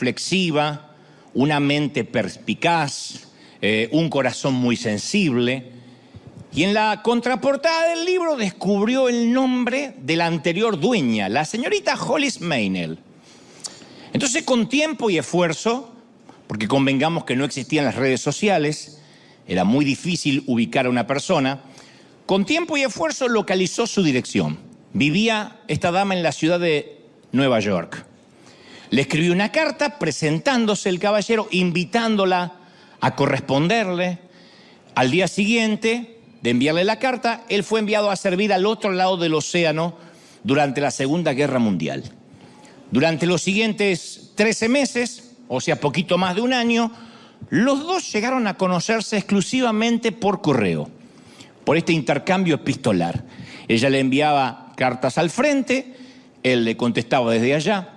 reflexiva, una mente perspicaz, un corazón muy sensible. Y en la contraportada del libro descubrió el nombre de la anterior dueña, la señorita Hollis Maynell. Entonces, con tiempo y esfuerzo, porque convengamos que no existían las redes sociales, era muy difícil ubicar a una persona, con tiempo y esfuerzo localizó su dirección. Vivía esta dama en la ciudad de Nueva York. Le escribió una carta presentándose el caballero, invitándola a corresponderle. Al día siguiente de enviarle la carta, él fue enviado a servir al otro lado del océano durante la Segunda Guerra Mundial. Durante los siguientes 13 meses, o sea, poquito más de un año, los dos llegaron a conocerse exclusivamente por correo, por este intercambio epistolar. Ella le enviaba cartas al frente, él le contestaba desde allá.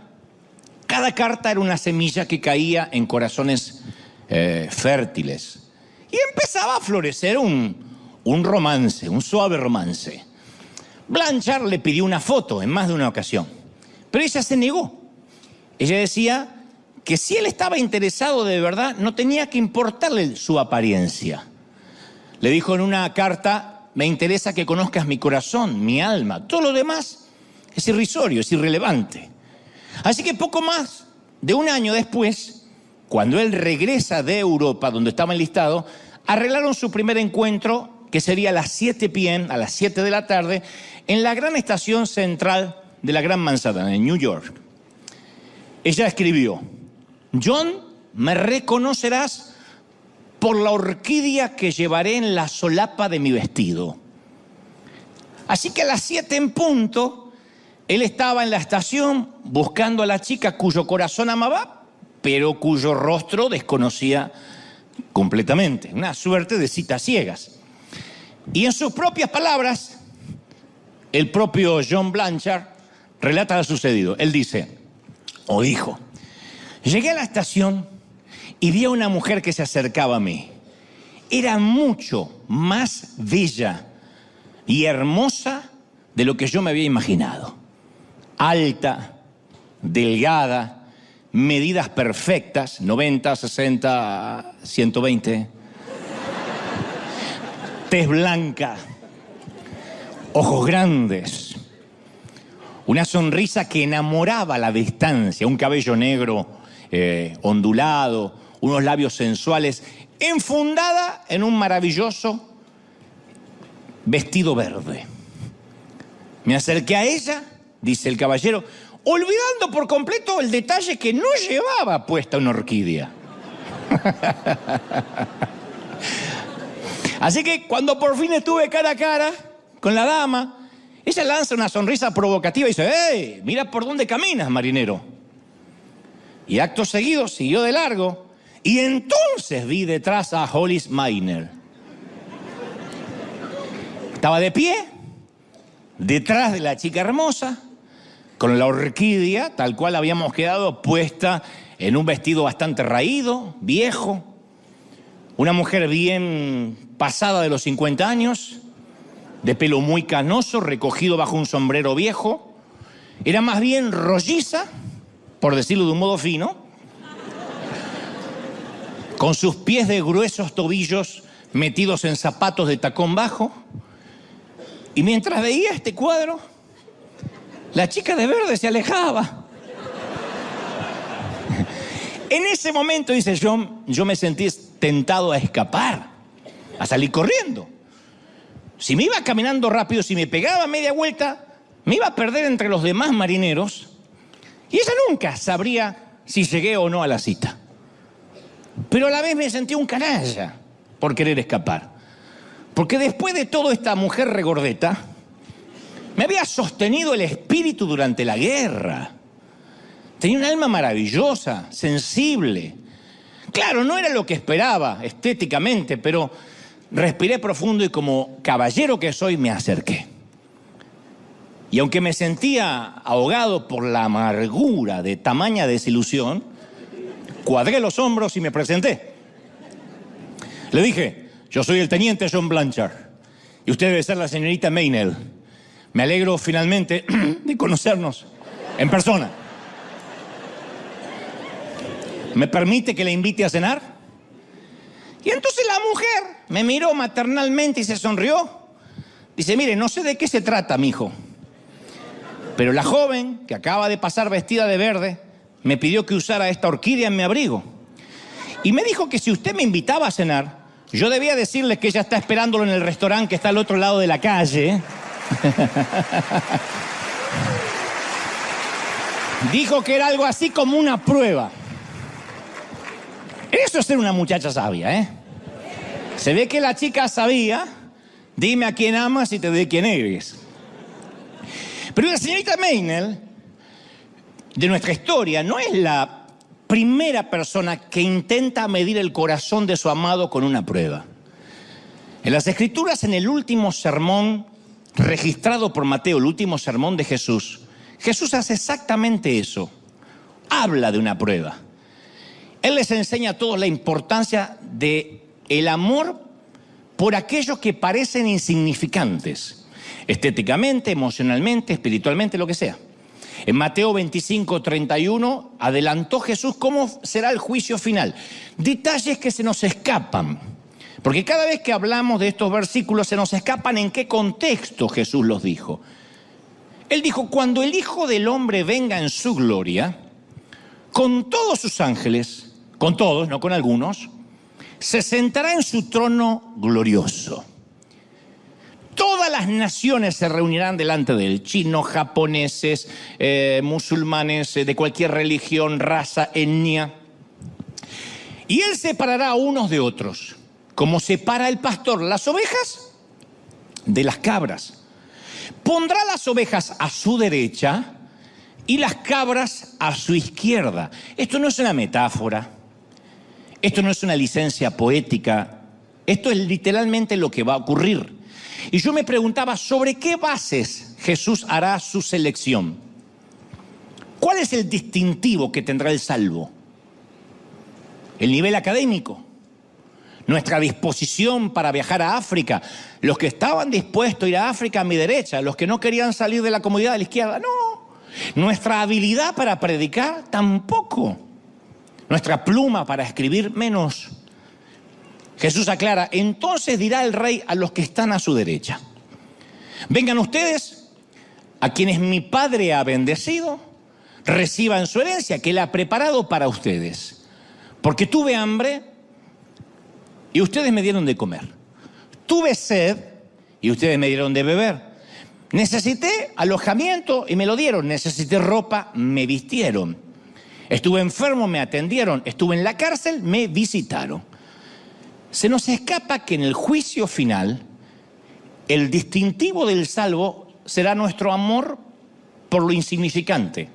Cada carta era una semilla que caía en corazones fértiles. Y empezaba a florecer un romance, un suave romance. Blanchard le pidió una foto en más de una ocasión, pero ella se negó. Ella decía que si él estaba interesado de verdad, no tenía que importarle su apariencia. Le dijo en una carta: me interesa que conozcas mi corazón, mi alma. Todo lo demás es irrisorio, es irrelevante. Así que poco más de un año después, cuando él regresa de Europa, donde estaba enlistado, arreglaron su primer encuentro, que sería a las 7 p.m., a las 7 de la tarde, en la gran estación central de la Gran Manzana, en New York. Ella escribió: John, me reconocerás por la orquídea que llevaré en la solapa de mi vestido. Así que a las 7 en punto, él estaba en la estación buscando a la chica cuyo corazón amaba, pero cuyo rostro desconocía completamente. Una suerte de citas ciegas. Y en sus propias palabras, el propio John Blanchard relata lo sucedido. Él dice: oh hijo, llegué a la estación y vi a una mujer que se acercaba a mí. Era mucho más bella y hermosa de lo que yo me había imaginado. Alta, delgada, medidas perfectas, 90, 60, 120. Tez blanca, ojos grandes, una sonrisa que enamoraba a la distancia, un cabello negro ondulado, unos labios sensuales, enfundada en un maravilloso vestido verde. Me acerqué a ella, dice el caballero, olvidando por completo el detalle que no llevaba puesta una orquídea. Así que cuando por fin estuve cara a cara con la dama, ella lanza una sonrisa provocativa y dice: ¡hey! Mira por dónde caminas, marinero. Y acto seguido siguió de largo y entonces vi detrás a Hollis Maynell. Estaba de pie, detrás de la chica hermosa, con la orquídea, tal cual habíamos quedado, puesta en un vestido bastante raído, viejo. Una mujer bien pasada de los 50 años, de pelo muy canoso, recogido bajo un sombrero viejo. Era más bien rolliza, por decirlo de un modo fino, con sus pies de gruesos tobillos metidos en zapatos de tacón bajo. Y mientras veía este cuadro, la chica de verde se alejaba. En ese momento, dice John, yo me sentí tentado a escapar, a salir corriendo. Si me iba caminando rápido, si me pegaba media vuelta, me iba a perder entre los demás marineros y ella nunca sabría si llegué o no a la cita. Pero a la vez me sentí un canalla por querer escapar. Porque después de todo, esta mujer regordeta me había sostenido el espíritu durante la guerra. Tenía un alma maravillosa, sensible. Claro, no era lo que esperaba estéticamente, pero respiré profundo y como caballero que soy me acerqué. Y aunque me sentía ahogado por la amargura de tamaña desilusión, cuadré los hombros y me presenté. Le dije: yo soy el teniente John Blanchard y usted debe ser la señorita Maynell. Me alegro finalmente de conocernos en persona. ¿Me permite que le invite a cenar? Y entonces la mujer me miró maternalmente y se sonrió. Dice, mire, no sé de qué se trata, mijo, pero la joven que acaba de pasar vestida de verde me pidió que usara esta orquídea en mi abrigo. Y me dijo que si usted me invitaba a cenar, yo debía decirle que ella está esperándolo en el restaurante que está al otro lado de la calle. Dijo que era algo así como una prueba. Eso es ser una muchacha sabia, ¿eh? Se ve que la chica sabía, dime a quién amas y te doy quién eres. Pero la señorita Meinel, de nuestra historia, no es la primera persona que intenta medir el corazón de su amado con una prueba. En las Escrituras, en el último sermón registrado por Mateo, el último sermón de Jesús, Jesús hace exactamente eso. Habla de una prueba. Él les enseña a todos la importancia del amor por aquellos que parecen insignificantes, estéticamente, emocionalmente, espiritualmente, lo que sea. En Mateo 25:31 adelantó Jesús cómo será el juicio final. Detalles que se nos escapan, porque cada vez que hablamos de estos versículos se nos escapan en qué contexto Jesús los dijo. Él dijo, cuando el Hijo del Hombre venga en su gloria, con todos sus ángeles, con todos, no con algunos, se sentará en su trono glorioso. Todas las naciones se reunirán delante de él, chinos, japoneses, musulmanes, de cualquier religión, raza, etnia. Y él separará a unos de otros, como separa el pastor las ovejas de las cabras. Pondrá las ovejas a su derecha y las cabras a su izquierda. Esto no es una metáfora, esto no es una licencia poética, esto es literalmente lo que va a ocurrir. Y yo me preguntaba, ¿sobre qué bases Jesús hará su selección? ¿Cuál es el distintivo que tendrá el salvo? ¿El nivel académico? ¿Nuestra disposición para viajar a África? Los que estaban dispuestos a ir a África a mi derecha, los que no querían salir de la comodidad de la izquierda, no. ¿Nuestra habilidad para predicar? Tampoco. ¿Nuestra pluma para escribir? Menos. Jesús aclara, entonces dirá el rey a los que están a su derecha, vengan ustedes, a quienes mi Padre ha bendecido, reciban su herencia que Él ha preparado para ustedes. Porque tuve hambre y ustedes me dieron de comer. Tuve sed y ustedes me dieron de beber. Necesité alojamiento y me lo dieron. Necesité ropa, me vistieron. Estuve enfermo, me atendieron. Estuve en la cárcel, me visitaron. Se nos escapa que en el juicio final, el distintivo del salvo será nuestro amor por lo insignificante.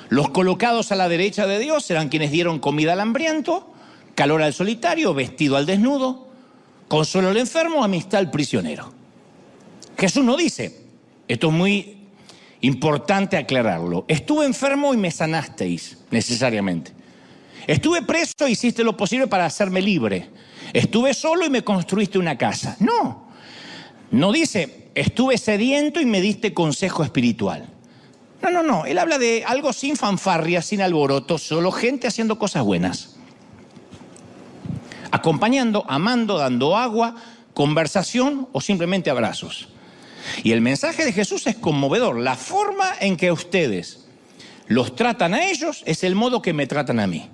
Los colocados a la derecha de Dios serán quienes dieron comida al hambriento, calor al solitario, vestido al desnudo, consuelo al enfermo, amistad al prisionero. Jesús no dice, esto es muy importante aclararlo, estuve enfermo y me sanasteis necesariamente. Estuve preso e hiciste lo posible para hacerme libre. Estuve solo y me construiste una casa. No dice, estuve sediento y me diste consejo espiritual. No. Él habla de algo sin fanfarria, sin alboroto, solo gente haciendo cosas buenas. Acompañando, amando, dando agua, conversación o simplemente abrazos. Y el mensaje de Jesús es conmovedor. La forma en que ustedes los tratan a ellos es el modo que me tratan a mí.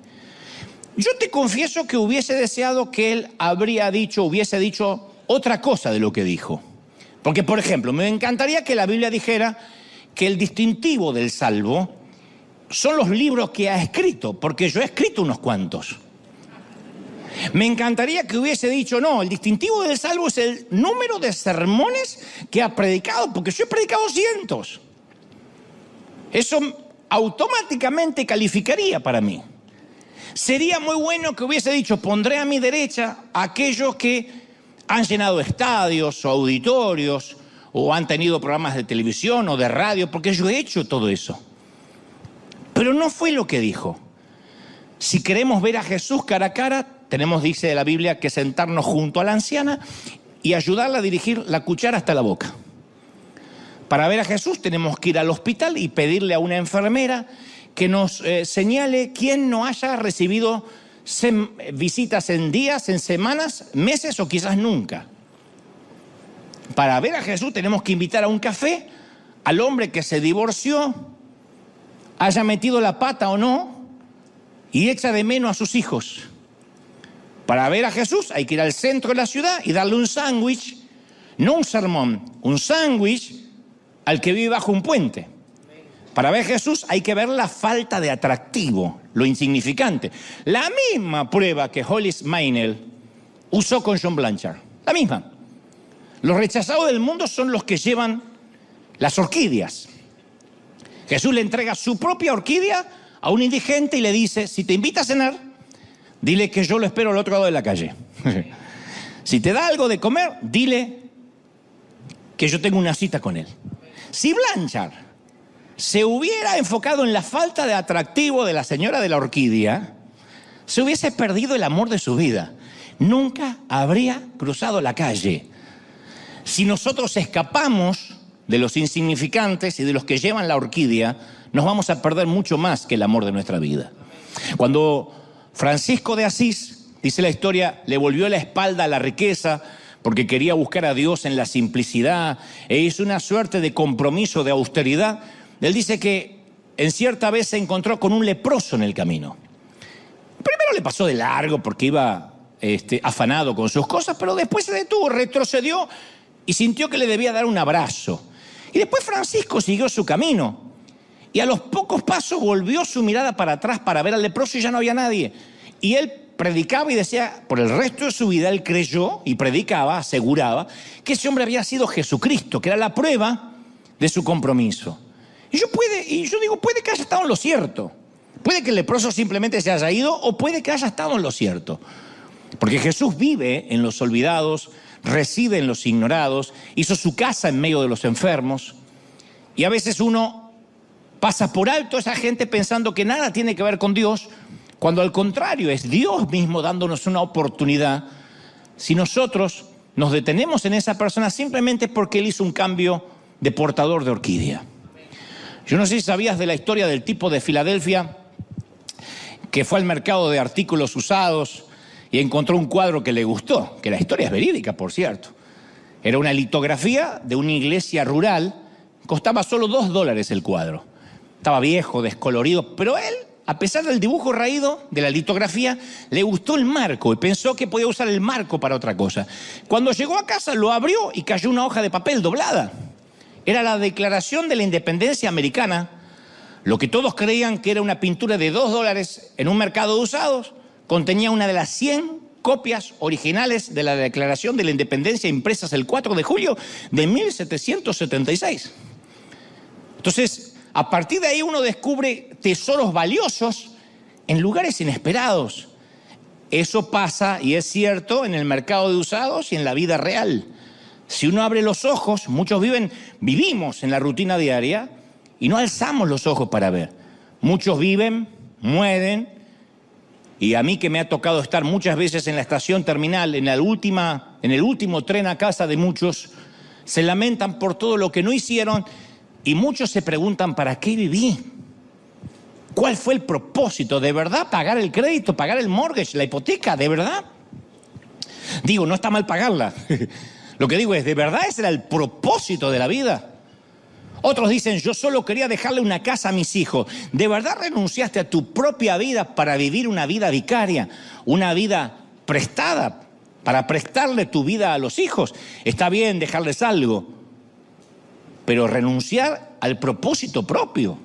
Yo te confieso que hubiese deseado que él hubiese dicho otra cosa de lo que dijo. Porque, por ejemplo, me encantaría que la Biblia dijera que el distintivo del salvo son los libros que ha escrito, porque yo he escrito unos cuantos. Me encantaría que hubiese dicho, no, el distintivo del salvo es el número de sermones que ha predicado, porque yo he predicado cientos. Eso automáticamente calificaría para mí. Sería muy bueno que hubiese dicho, pondré a mi derecha a aquellos que han llenado estadios o auditorios o han tenido programas de televisión o de radio, porque yo he hecho todo eso. Pero no fue lo que dijo. Si queremos ver a Jesús cara a cara, tenemos, dice la Biblia, que sentarnos junto a la anciana y ayudarla a dirigir la cuchara hasta la boca. Para ver a Jesús tenemos que ir al hospital y pedirle a una enfermera que nos señale quién no haya recibido visitas en días, en semanas, meses o quizás nunca. Para ver a Jesús tenemos que invitar a un café al hombre que se divorció, haya metido la pata o no, y echa de menos a sus hijos. Para ver a Jesús hay que ir al centro de la ciudad y darle un sándwich, no un sermón, un sándwich al que vive bajo un puente. Para ver a Jesús hay que ver la falta de atractivo, lo insignificante. La misma prueba que Hollis Maynell usó con John Blanchard. La misma. Los rechazados del mundo son los que llevan las orquídeas. Jesús le entrega su propia orquídea a un indigente y le dice, si te invita a cenar, dile que yo lo espero al otro lado de la calle. Si te da algo de comer, dile que yo tengo una cita con él. Si Blanchard se hubiera enfocado en la falta de atractivo de la señora de la orquídea, se hubiese perdido el amor de su vida. Nunca habría cruzado la calle. Si nosotros escapamos de los insignificantes y de los que llevan la orquídea, nos vamos a perder mucho más que el amor de nuestra vida. Cuando Francisco de Asís, dice la historia, le volvió la espalda a la riqueza porque quería buscar a Dios en la simplicidad e hizo una suerte de compromiso de austeridad, él dice que en cierta vez se encontró con un leproso en el camino. Primero le pasó de largo porque iba afanado con sus cosas, pero después se detuvo, retrocedió y sintió que le debía dar un abrazo. Y después Francisco siguió su camino. Y a los pocos pasos volvió su mirada para atrás para ver al leproso y ya no había nadie. Y él predicaba y decía, por el resto de su vida él creyó y predicaba, aseguraba, que ese hombre había sido Jesucristo, que era la prueba de su compromiso. Y yo digo, puede que haya estado en lo cierto. Puede que el leproso simplemente se haya ido o puede que haya estado en lo cierto. Porque Jesús vive en los olvidados, reside en los ignorados, hizo su casa en medio de los enfermos. Y a veces uno pasa por alto a esa gente pensando que nada tiene que ver con Dios, cuando al contrario es Dios mismo dándonos una oportunidad. Si nosotros nos detenemos en esa persona simplemente porque Él hizo un cambio de portador de orquídea. Yo no sé si sabías de la historia del tipo de Filadelfia que fue al mercado de artículos usados y encontró un cuadro que le gustó, que la historia es verídica, por cierto. Era una litografía de una iglesia rural, costaba solo $2 el cuadro. Estaba viejo, descolorido, pero él, a pesar del dibujo raído de la litografía, le gustó el marco y pensó que podía usar el marco para otra cosa. Cuando llegó a casa lo abrió y cayó una hoja de papel doblada. Era la Declaración de la Independencia Americana. Lo que todos creían que era una pintura de $2 en un mercado de usados, contenía una de las 100 copias originales de la Declaración de la Independencia impresas el 4 de julio de 1776. Entonces, a partir de ahí uno descubre tesoros valiosos en lugares inesperados. Eso pasa, y es cierto, en el mercado de usados y en la vida real. Si uno abre los ojos, muchos vivimos en la rutina diaria y no alzamos los ojos para ver. Muchos viven, mueren, y a mí que me ha tocado estar muchas veces en la estación terminal, en el último tren a casa de muchos, se lamentan por todo lo que no hicieron y muchos se preguntan, ¿para qué viví? ¿Cuál fue el propósito? ¿De verdad pagar el crédito, pagar el mortgage, la hipoteca? ¿De verdad? Digo, no está mal pagarla. Lo que digo es, ¿de verdad ese era el propósito de la vida? Otros dicen, yo solo quería dejarle una casa a mis hijos. ¿De verdad renunciaste a tu propia vida para vivir una vida vicaria, una vida prestada, para prestarle tu vida a los hijos? Está bien dejarles algo, pero renunciar al propósito propio.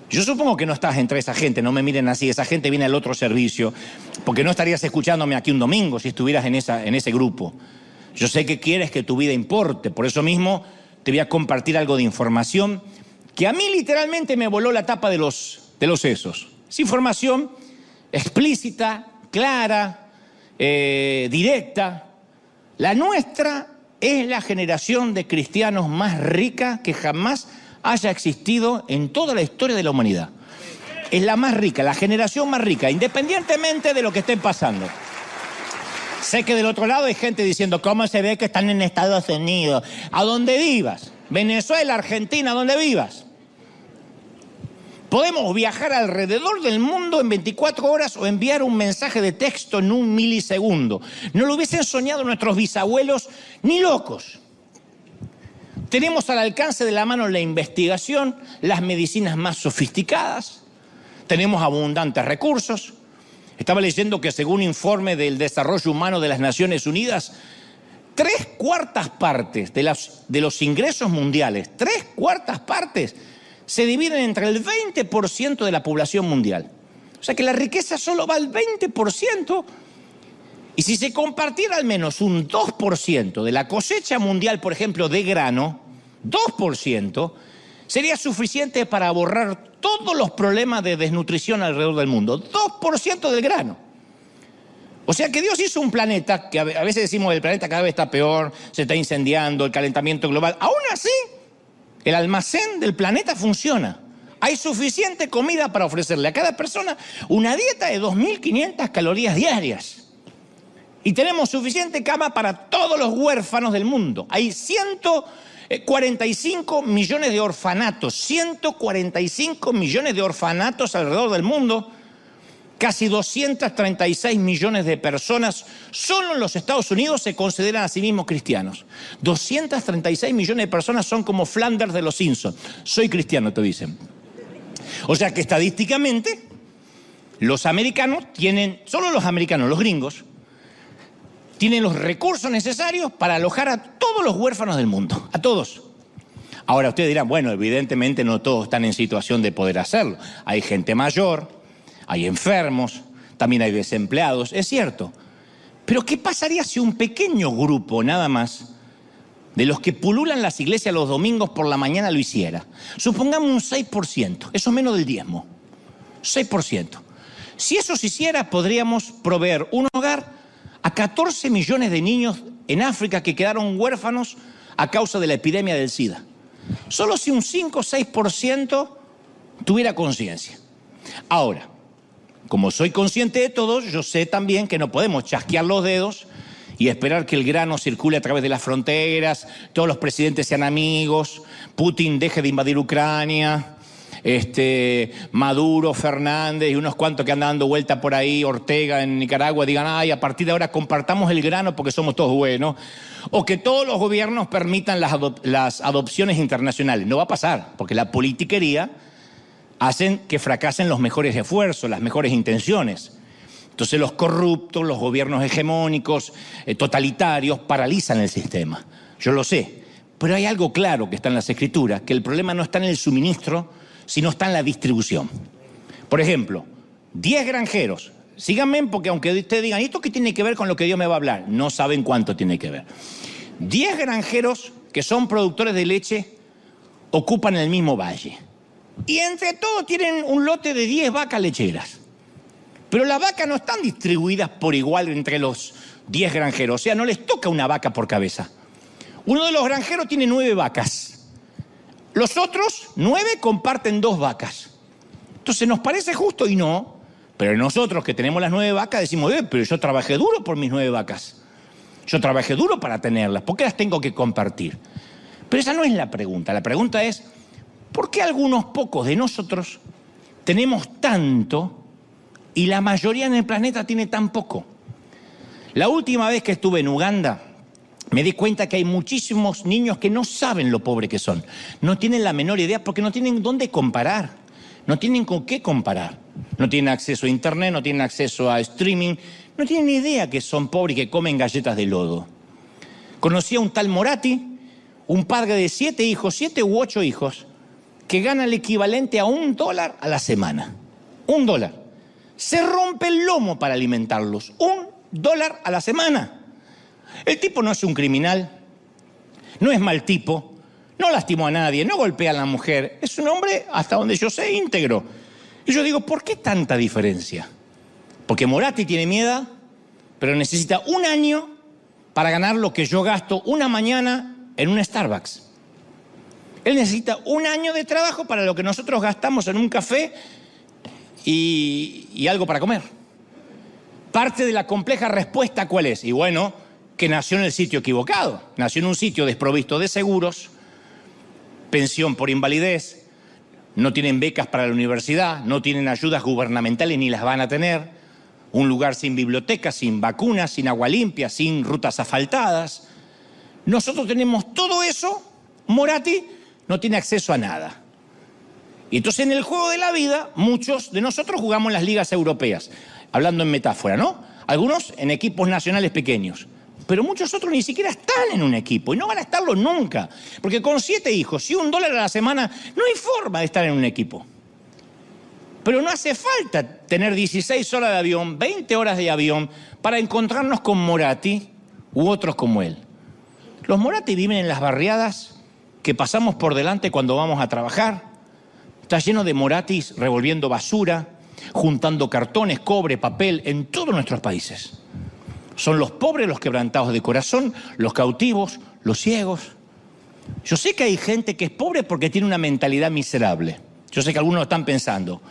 Yo supongo que no estás entre esa gente, no me miren así, esa gente viene al otro servicio, porque no estarías escuchándome aquí un domingo si estuvieras en ese grupo. Yo sé que quieres que tu vida importe, por eso mismo te voy a compartir algo de información que a mí literalmente me voló la tapa de los sesos. Es información explícita, clara, directa. La nuestra es la generación de cristianos más rica que jamás haya existido en toda la historia de la humanidad. Es la más rica, la generación más rica, independientemente de lo que estén pasando. Sé que del otro lado hay gente diciendo, ¿cómo se ve que están en Estados Unidos? A donde vivas, Venezuela, Argentina, a donde vivas. Podemos viajar alrededor del mundo en 24 horas o enviar un mensaje de texto en 1 milisegundo. No lo hubiesen soñado nuestros bisabuelos ni locos. Tenemos al alcance de la mano la investigación, las medicinas más sofisticadas, tenemos abundantes recursos. Estaba leyendo que según informe del desarrollo humano de las Naciones Unidas, 3/4 partes de los ingresos mundiales, 3/4 partes, se dividen entre el 20% de la población mundial. O sea que la riqueza solo va al 20%. Y si se compartiera al menos un 2% de la cosecha mundial, por ejemplo, de grano, 2%, sería suficiente para borrar todos los problemas de desnutrición alrededor del mundo. 2% del grano. O sea que Dios hizo un planeta, que a veces decimos el planeta cada vez está peor, se está incendiando, el calentamiento global. Aún así, el almacén del planeta funciona. Hay suficiente comida para ofrecerle a cada persona una dieta de 2.500 calorías diarias. Y tenemos suficiente cama para todos los huérfanos del mundo. Hay 145 millones de orfanatos, 145 millones de orfanatos alrededor del mundo. Casi 236 millones de personas solo en los Estados Unidos se consideran a sí mismos cristianos. 236 millones de personas son como Flanders de los Simpsons. Soy cristiano, te dicen. O sea que estadísticamente los americanos tienen, solo los americanos, los gringos, tienen los recursos necesarios para alojar a todos los huérfanos del mundo, a todos. Ahora ustedes dirán, bueno, evidentemente no todos están en situación de poder hacerlo. Hay gente mayor, hay enfermos, también hay desempleados, es cierto. Pero ¿qué pasaría si un pequeño grupo nada más de los que pululan las iglesias los domingos por la mañana lo hiciera? Supongamos un 6%, eso es menos del diezmo, 6%. Si eso se hiciera, podríamos proveer un hogar a 14 millones de niños en África que quedaron huérfanos a causa de la epidemia del SIDA. Solo si un 5 o 6% tuviera conciencia. Ahora, como soy consciente de todo, yo sé también que no podemos chasquear los dedos y esperar que el grano circule a través de las fronteras, todos los presidentes sean amigos, Putin deje de invadir Ucrania, Maduro, Fernández y unos cuantos que andan dando vuelta por ahí, Ortega en Nicaragua, digan, ay, a partir de ahora compartamos el grano porque somos todos buenos, o que todos los gobiernos permitan las adopciones internacionales. No va a pasar, porque la politiquería hacen que fracasen los mejores esfuerzos, las mejores intenciones. Entonces los corruptos, los gobiernos hegemónicos, totalitarios, paralizan el sistema. Yo lo sé, pero hay algo claro que está en las Escrituras, que el problema no está en el suministro, sino está en la distribución. Por ejemplo, 10 granjeros, síganme porque aunque ustedes digan, ¿esto qué tiene que ver con lo que Dios me va a hablar? No saben cuánto tiene que ver. 10 granjeros que son productores de leche ocupan el mismo valle. Y entre todos tienen un lote de 10 vacas lecheras. Pero las vacas no están distribuidas por igual entre los 10 granjeros. O sea, no les toca una vaca por cabeza. Uno de los granjeros tiene 9 vacas. Los otros 9 comparten 2 vacas. Entonces nos parece justo y no. Pero nosotros que tenemos las 9 vacas decimos, pero yo trabajé duro por mis 9 vacas. Yo trabajé duro para tenerlas. ¿Por qué las tengo que compartir? Pero esa no es la pregunta. La pregunta es, ¿por qué algunos pocos de nosotros tenemos tanto y la mayoría en el planeta tiene tan poco? La última vez que estuve en Uganda, me di cuenta que hay muchísimos niños que no saben lo pobre que son. No tienen la menor idea porque no tienen dónde comparar. No tienen con qué comparar. No tienen acceso a internet, no tienen acceso a streaming. No tienen ni idea que son pobres y que comen galletas de lodo. Conocí a un tal Moratti, un padre de 7 hijos, 7 u 8 hijos, que gana el equivalente a $1 a la semana. $1. Se rompe el lomo para alimentarlos. $1 a la semana. El tipo no es un criminal, no es mal tipo, no lastimó a nadie, no golpea a la mujer. Es un hombre, hasta donde yo sé, íntegro. Y yo digo, ¿por qué tanta diferencia? Porque Moratti tiene miedo, pero necesita un año para ganar lo que yo gasto una mañana en un Starbucks. Él necesita un año de trabajo para lo que nosotros gastamos en un café y algo para comer. Parte de la compleja respuesta, ¿cuál es? Y bueno, que nació en el sitio equivocado. Nació en un sitio desprovisto de seguros, pensión por invalidez, no tienen becas para la universidad, no tienen ayudas gubernamentales ni las van a tener, un lugar sin biblioteca, sin vacunas, sin agua limpia, sin rutas asfaltadas. Nosotros tenemos todo eso, Moratti no tiene acceso a nada. Y entonces en el juego de la vida, muchos de nosotros jugamos en las ligas europeas, hablando en metáfora, ¿no? Algunos en equipos nacionales pequeños, pero muchos otros ni siquiera están en un equipo y no van a estarlo nunca, porque con 7 hijos y $1 a la semana no hay forma de estar en un equipo. Pero no hace falta tener 16 horas de avión, 20 horas de avión para encontrarnos con Moratti u otros como él. Los Moratti viven en las barriadas que pasamos por delante cuando vamos a trabajar. Está lleno de Morattis revolviendo basura, juntando cartones, cobre, papel en todos nuestros países. Son los pobres, los quebrantados de corazón, los cautivos, los ciegos. Yo sé que hay gente que es pobre porque tiene una mentalidad miserable. Yo sé que algunos lo están pensando.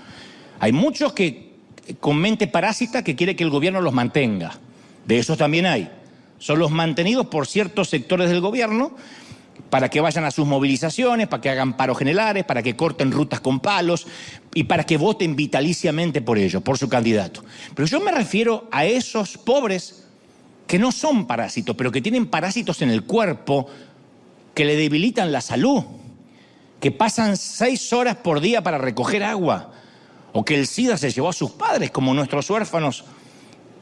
Hay muchos que con mente parásita que quiere que el gobierno los mantenga. De esos también hay. Son los mantenidos por ciertos sectores del gobierno para que vayan a sus movilizaciones, para que hagan paros generales, para que corten rutas con palos y para que voten vitaliciamente por ellos, por su candidato. Pero yo me refiero a esos pobres que no son parásitos, pero que tienen parásitos en el cuerpo que le debilitan la salud, que pasan 6 horas por día para recoger agua, o que el SIDA se llevó a sus padres, como nuestros huérfanos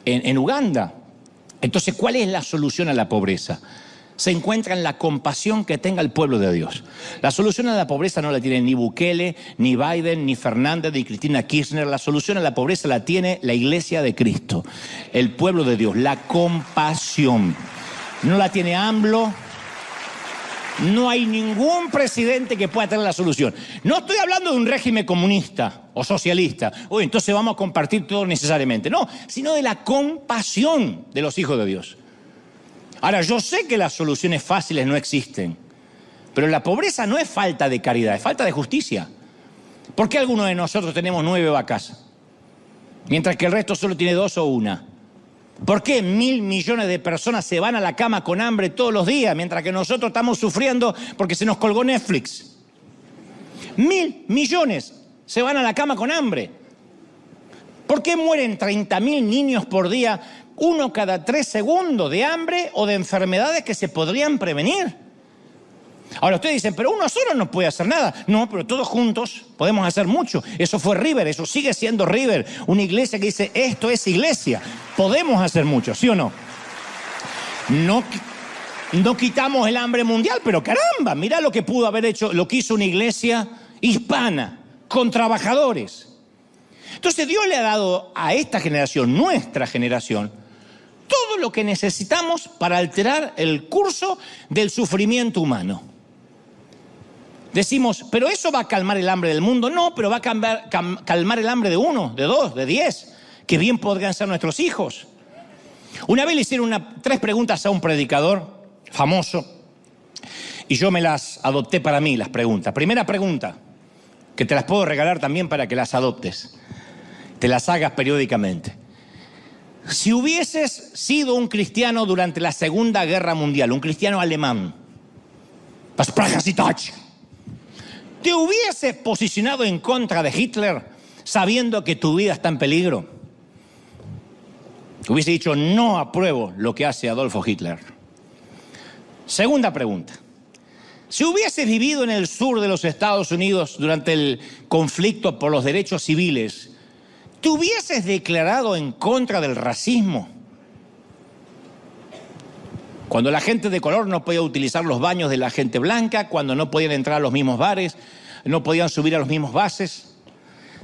en Uganda. Entonces, ¿cuál es la solución a la pobreza? Se encuentra en la compasión que tenga el pueblo de Dios. La solución a la pobreza no la tiene ni Bukele, ni Biden, ni Fernández, ni Cristina Kirchner. La solución a la pobreza la tiene la Iglesia de Cristo, el pueblo de Dios, la compasión. No la tiene AMLO. No hay ningún presidente que pueda tener la solución. No estoy hablando de un régimen comunista o socialista. Uy, entonces vamos a compartir todo necesariamente. No, sino de la compasión de los hijos de Dios. Ahora, yo sé que las soluciones fáciles no existen, pero la pobreza no es falta de caridad, es falta de justicia. ¿Por qué algunos de nosotros tenemos 9 vacas, mientras que el resto solo tiene 2 o 1? ¿Por qué 1.000 millones de personas se van a la cama con hambre todos los días, mientras que nosotros estamos sufriendo porque se nos colgó Netflix? 1.000 millones se van a la cama con hambre. ¿Por qué mueren 30.000 niños por día, 1 cada 3 segundos, de hambre o de enfermedades que se podrían prevenir? Ahora ustedes dicen, pero uno solo no puede hacer nada. No, pero todos juntos podemos hacer mucho. Eso fue River, eso sigue siendo River. Una iglesia que dice, esto es iglesia. Podemos hacer mucho, ¿sí o no? No quitamos el hambre mundial, pero caramba, mirá lo que pudo haber hecho, lo que hizo una iglesia hispana, con trabajadores. Entonces Dios le ha dado a esta generación, nuestra generación, todo lo que necesitamos para alterar el curso del sufrimiento humano. Decimos, pero eso va a calmar el hambre del mundo. No, pero va a calmar el hambre de 1, de 2, de 10, que bien podrían ser nuestros hijos. Una vez le hicieron 3 preguntas a un predicador famoso y yo me las adopté para mí, las preguntas. Primera pregunta, que te las puedo regalar también para que las adoptes, te las hagas periódicamente. Si hubieses sido un cristiano durante la Segunda Guerra Mundial, un cristiano alemán, ¿te hubieses posicionado en contra de Hitler sabiendo que tu vida está en peligro? Hubiese dicho, no apruebo lo que hace Adolfo Hitler. Segunda pregunta. Si hubieses vivido en el sur de los Estados Unidos durante el conflicto por los derechos civiles, ¿te hubieses declarado en contra del racismo? Cuando la gente de color no podía utilizar los baños de la gente blanca, cuando no podían entrar a los mismos bares, no podían subir a los mismos buses,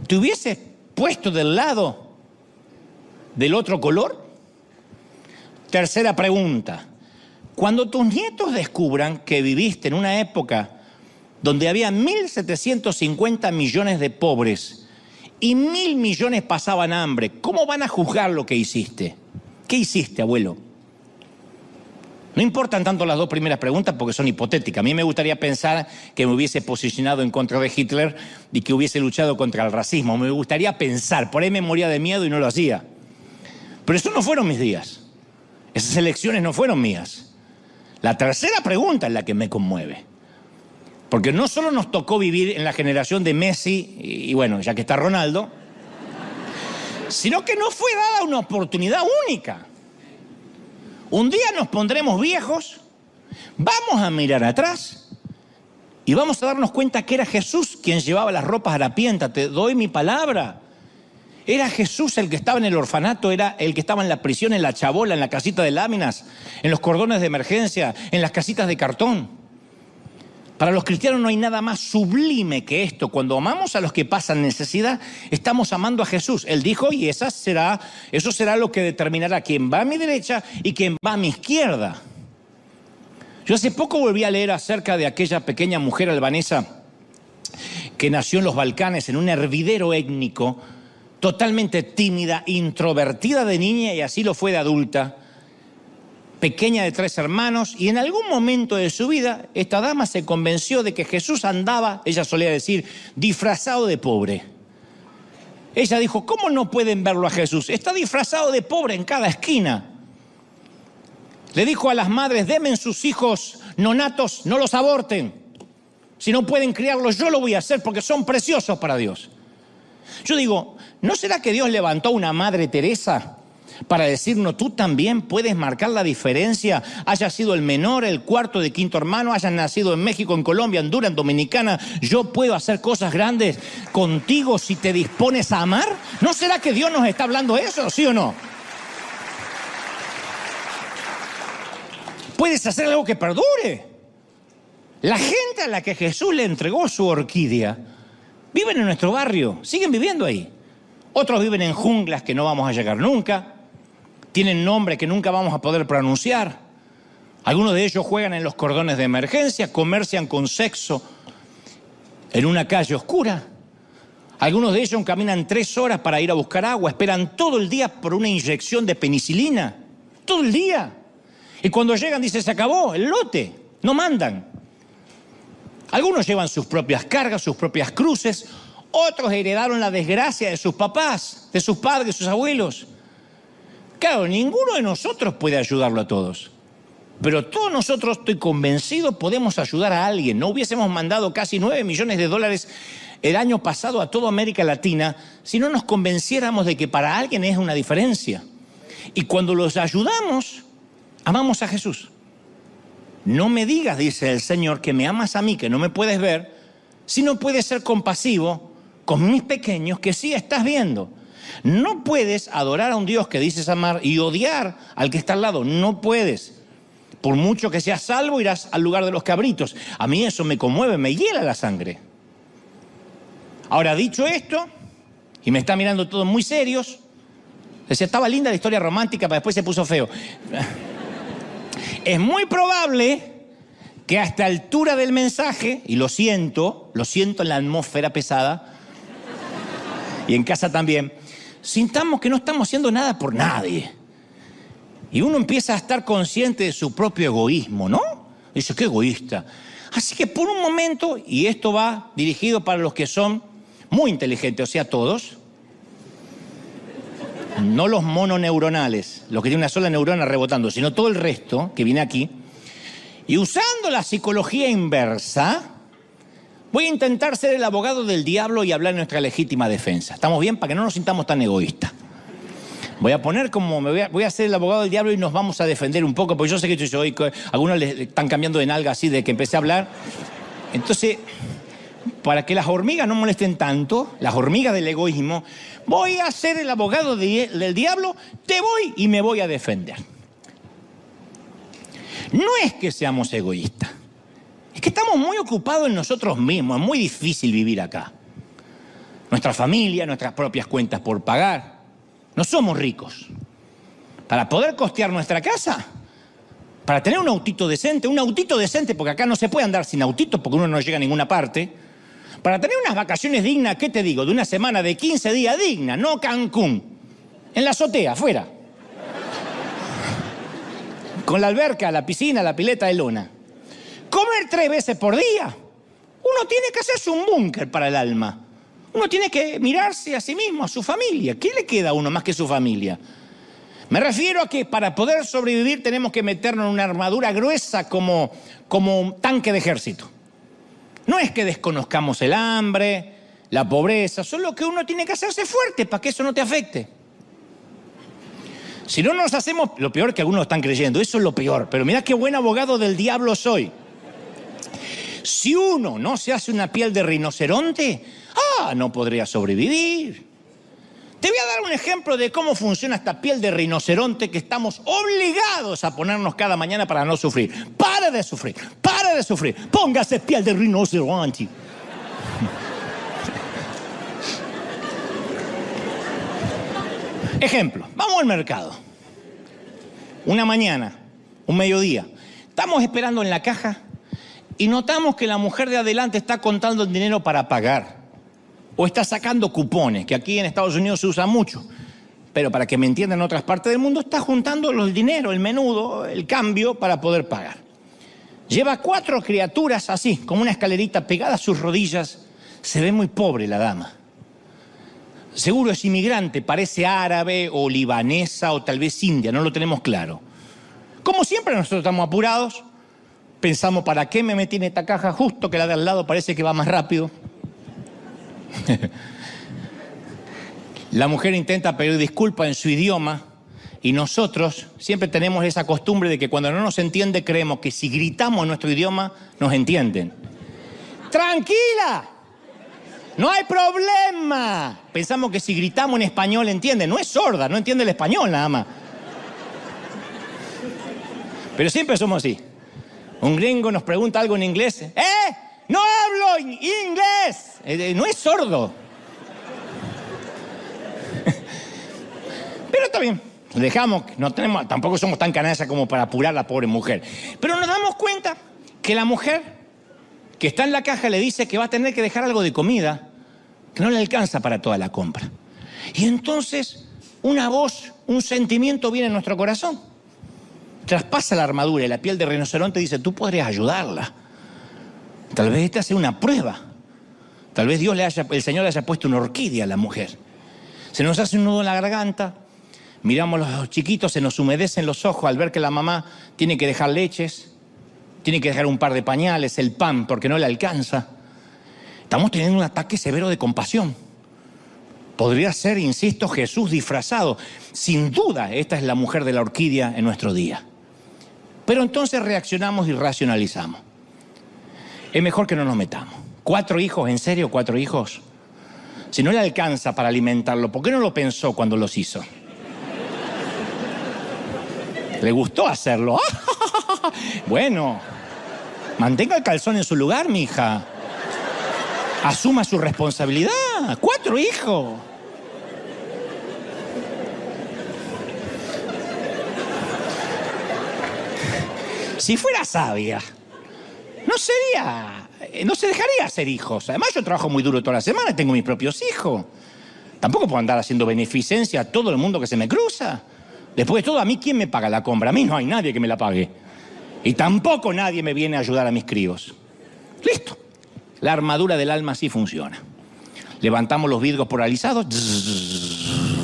¿te hubieses puesto del lado del otro color? Tercera pregunta. Cuando tus nietos descubran que viviste en una época donde había 1.750 millones de pobres y 1.000 millones pasaban hambre, ¿cómo van a juzgar lo que hiciste? ¿Qué hiciste, abuelo? No importan tanto las 2 primeras preguntas porque son hipotéticas. A mí me gustaría pensar que me hubiese posicionado en contra de Hitler y que hubiese luchado contra el racismo. Me gustaría pensar, por ahí me moría de miedo y no lo hacía. Pero esos no fueron mis días. Esas elecciones no fueron mías. La tercera pregunta es la que me conmueve. Porque no solo nos tocó vivir en la generación de Messi, y bueno, ya que está Ronaldo, sino que nos fue dada una oportunidad única. Un día nos pondremos viejos, vamos a mirar atrás y vamos a darnos cuenta que era Jesús quien llevaba las ropas harapientas. Te doy mi palabra. Era Jesús el que estaba en el orfanato, era el que estaba en la prisión, en la chabola, en la casita de láminas, en los cordones de emergencia, en las casitas de cartón. Para los cristianos no hay nada más sublime que esto. Cuando amamos a los que pasan necesidad, estamos amando a Jesús. Él dijo, y eso será lo que determinará quién va a mi derecha y quién va a mi izquierda. Yo hace poco volví a leer acerca de aquella pequeña mujer albanesa que nació en los Balcanes, en un hervidero étnico, totalmente tímida, introvertida de niña y así lo fue de adulta. Pequeña de 3 hermanos, y en algún momento de su vida, esta dama se convenció de que Jesús andaba, ella solía decir, disfrazado de pobre. Ella dijo, ¿cómo no pueden verlo a Jesús? Está disfrazado de pobre en cada esquina. Le dijo a las madres, denme sus hijos nonatos, no los aborten. Si no pueden criarlos, yo lo voy a hacer porque son preciosos para Dios. Yo digo, ¿no será que Dios levantó a una Madre Teresa para decirnos, tú también puedes marcar la diferencia? Hayas sido el menor, el cuarto de quinto hermano, hayas nacido en México, en Colombia, Honduras, en Dominicana, yo puedo hacer cosas grandes contigo si te dispones a amar. ¿No será que Dios nos está hablando eso, sí o no? Puedes hacer algo que perdure. La gente a la que Jesús le entregó su orquídea viven en nuestro barrio, siguen viviendo ahí. Otros viven en junglas que no vamos a llegar nunca. Tienen nombres que nunca vamos a poder pronunciar. Algunos de ellos juegan en los cordones de emergencia, comercian con sexo en una calle oscura. Algunos de ellos caminan 3 horas para ir a buscar agua, esperan todo el día por una inyección de penicilina. Todo el día. Y cuando llegan dicen, se acabó el lote, no mandan. Algunos llevan sus propias cargas, sus propias cruces. Otros heredaron la desgracia de sus papás, de sus padres, de sus abuelos. Claro, ninguno de nosotros puede ayudarlo a todos. Pero todos nosotros, estoy convencido, podemos ayudar a alguien. No hubiésemos mandado casi 9 millones de dólares el año pasado a toda América Latina si no nos convenciéramos de que para alguien es una diferencia. Y cuando los ayudamos, amamos a Jesús. No me digas, dice el Señor, que me amas a mí, que no me puedes ver, si no puedes ser compasivo con mis pequeños que sí estás viendo. No puedes adorar a un Dios que dices amar y odiar al que está al lado. No puedes. Por mucho que seas salvo, irás al lugar de los cabritos. A mí eso me conmueve, me hiela la sangre. Ahora, dicho esto, y me está mirando todos muy serios, decía, estaba linda la historia romántica, pero después se puso feo. Es muy probable que a esta altura del mensaje, y lo siento en la atmósfera pesada, y en casa también, sintamos que no estamos haciendo nada por nadie. Y uno empieza a estar consciente de su propio egoísmo, ¿no? Dice, qué egoísta. Así que por un momento, y esto va dirigido para los que son muy inteligentes, o sea, todos, no los mononeuronales, los que tienen una sola neurona rebotando, sino todo el resto que viene aquí. Y usando la psicología inversa, voy a intentar ser el abogado del diablo y hablar en nuestra legítima defensa. ¿Estamos bien? Para que no nos sintamos tan egoístas. Voy a poner como, voy a ser el abogado del diablo y nos vamos a defender un poco, porque yo sé que yo hoy, algunos le están cambiando de nalga así de que empecé a hablar. Entonces, para que las hormigas no molesten tanto, las hormigas del egoísmo, voy a ser el abogado del diablo, te voy y me voy a defender. No es que seamos egoístas, es que estamos muy ocupados en nosotros mismos, es muy difícil vivir acá. Nuestra familia, nuestras propias cuentas por pagar. No somos ricos. Para poder costear nuestra casa, para tener un autito decente, porque acá no se puede andar sin autito porque uno no llega a ninguna parte. Para tener unas vacaciones dignas, ¿qué te digo? De una semana de 15 días digna, no Cancún. En la azotea, afuera. Con la alberca, la piscina, la pileta de lona. Comer 3 veces por día. Uno tiene que hacerse un búnker para el alma. Uno tiene que mirarse a sí mismo, a su familia. ¿Qué le queda a uno más que su familia? Me refiero a que para poder sobrevivir tenemos que meternos en una armadura gruesa como un tanque de ejército. No es que desconozcamos el hambre, la pobreza, solo que uno tiene que hacerse fuerte para que eso no te afecte. Si no nos hacemos, lo peor que algunos están creyendo, eso es lo peor, pero mirá qué buen abogado del diablo soy. Si uno no se hace una piel de rinoceronte, no podría sobrevivir. Te voy a dar un ejemplo de cómo funciona esta piel de rinoceronte que estamos obligados a ponernos cada mañana para no sufrir. ¡Para de sufrir! ¡Para de sufrir! ¡Póngase piel de rinoceronte! Ejemplo, vamos al mercado. Una mañana, un mediodía. Estamos esperando en la caja y notamos que la mujer de adelante está contando el dinero para pagar. O está sacando cupones, que aquí en Estados Unidos se usa mucho. Pero para que me entiendan en otras partes del mundo, está juntando el dinero, el menudo, el cambio para poder pagar. Lleva 4 criaturas así, como una escalerita pegada a sus rodillas. Se ve muy pobre la dama. Seguro es inmigrante, parece árabe o libanesa o tal vez india, no lo tenemos claro. Como siempre nosotros estamos apurados, pensamos, ¿para qué me metí en esta caja justo que la de al lado parece que va más rápido? La mujer intenta pedir disculpas en su idioma y nosotros siempre tenemos esa costumbre de que cuando no nos entiende creemos que si gritamos en nuestro idioma nos entienden. ¡Tranquila! ¡No hay problema! Pensamos que si gritamos en español entiende. No es sorda, no entiende el español nada más. Pero siempre somos así. Un gringo nos pregunta algo en inglés. ¡No hablo inglés! No es sordo. Pero está bien. Dejamos, tampoco somos tan canallas como para apurar a la pobre mujer. Pero nos damos cuenta que la mujer que está en la caja le dice que va a tener que dejar algo de comida, que no le alcanza para toda la compra. Y entonces una voz, un sentimiento viene en nuestro corazón. Traspasa la armadura y la piel de rinoceronte dice, tú podrías ayudarla. Tal vez esta sea una prueba. Tal vez el Señor le haya puesto una orquídea a la mujer. Se nos hace un nudo en la garganta. Miramos a los chiquitos, se nos humedecen los ojos al ver que la mamá tiene que dejar leches, tiene que dejar un par de pañales, el pan, porque no le alcanza. Estamos teniendo un ataque severo de compasión. Podría ser, insisto, Jesús disfrazado. Sin duda, esta es la mujer de la orquídea en nuestro día. Pero entonces reaccionamos y racionalizamos. Es mejor que no nos metamos. 4 hijos, ¿en serio 4 hijos? Si no le alcanza para alimentarlo, ¿por qué no lo pensó cuando los hizo? ¿Le gustó hacerlo? Bueno, mantenga el calzón en su lugar, mija. Asuma su responsabilidad. 4 hijos. Si fuera sabia, no se dejaría hacer hijos. Además, yo trabajo muy duro toda la semana, tengo mis propios hijos. Tampoco puedo andar haciendo beneficencia a todo el mundo que se me cruza. Después de todo, ¿a mí quién me paga la compra? A mí no hay nadie que me la pague. Y tampoco nadie me viene a ayudar a mis críos. Listo. La armadura del alma sí funciona. Levantamos los vidrios polarizados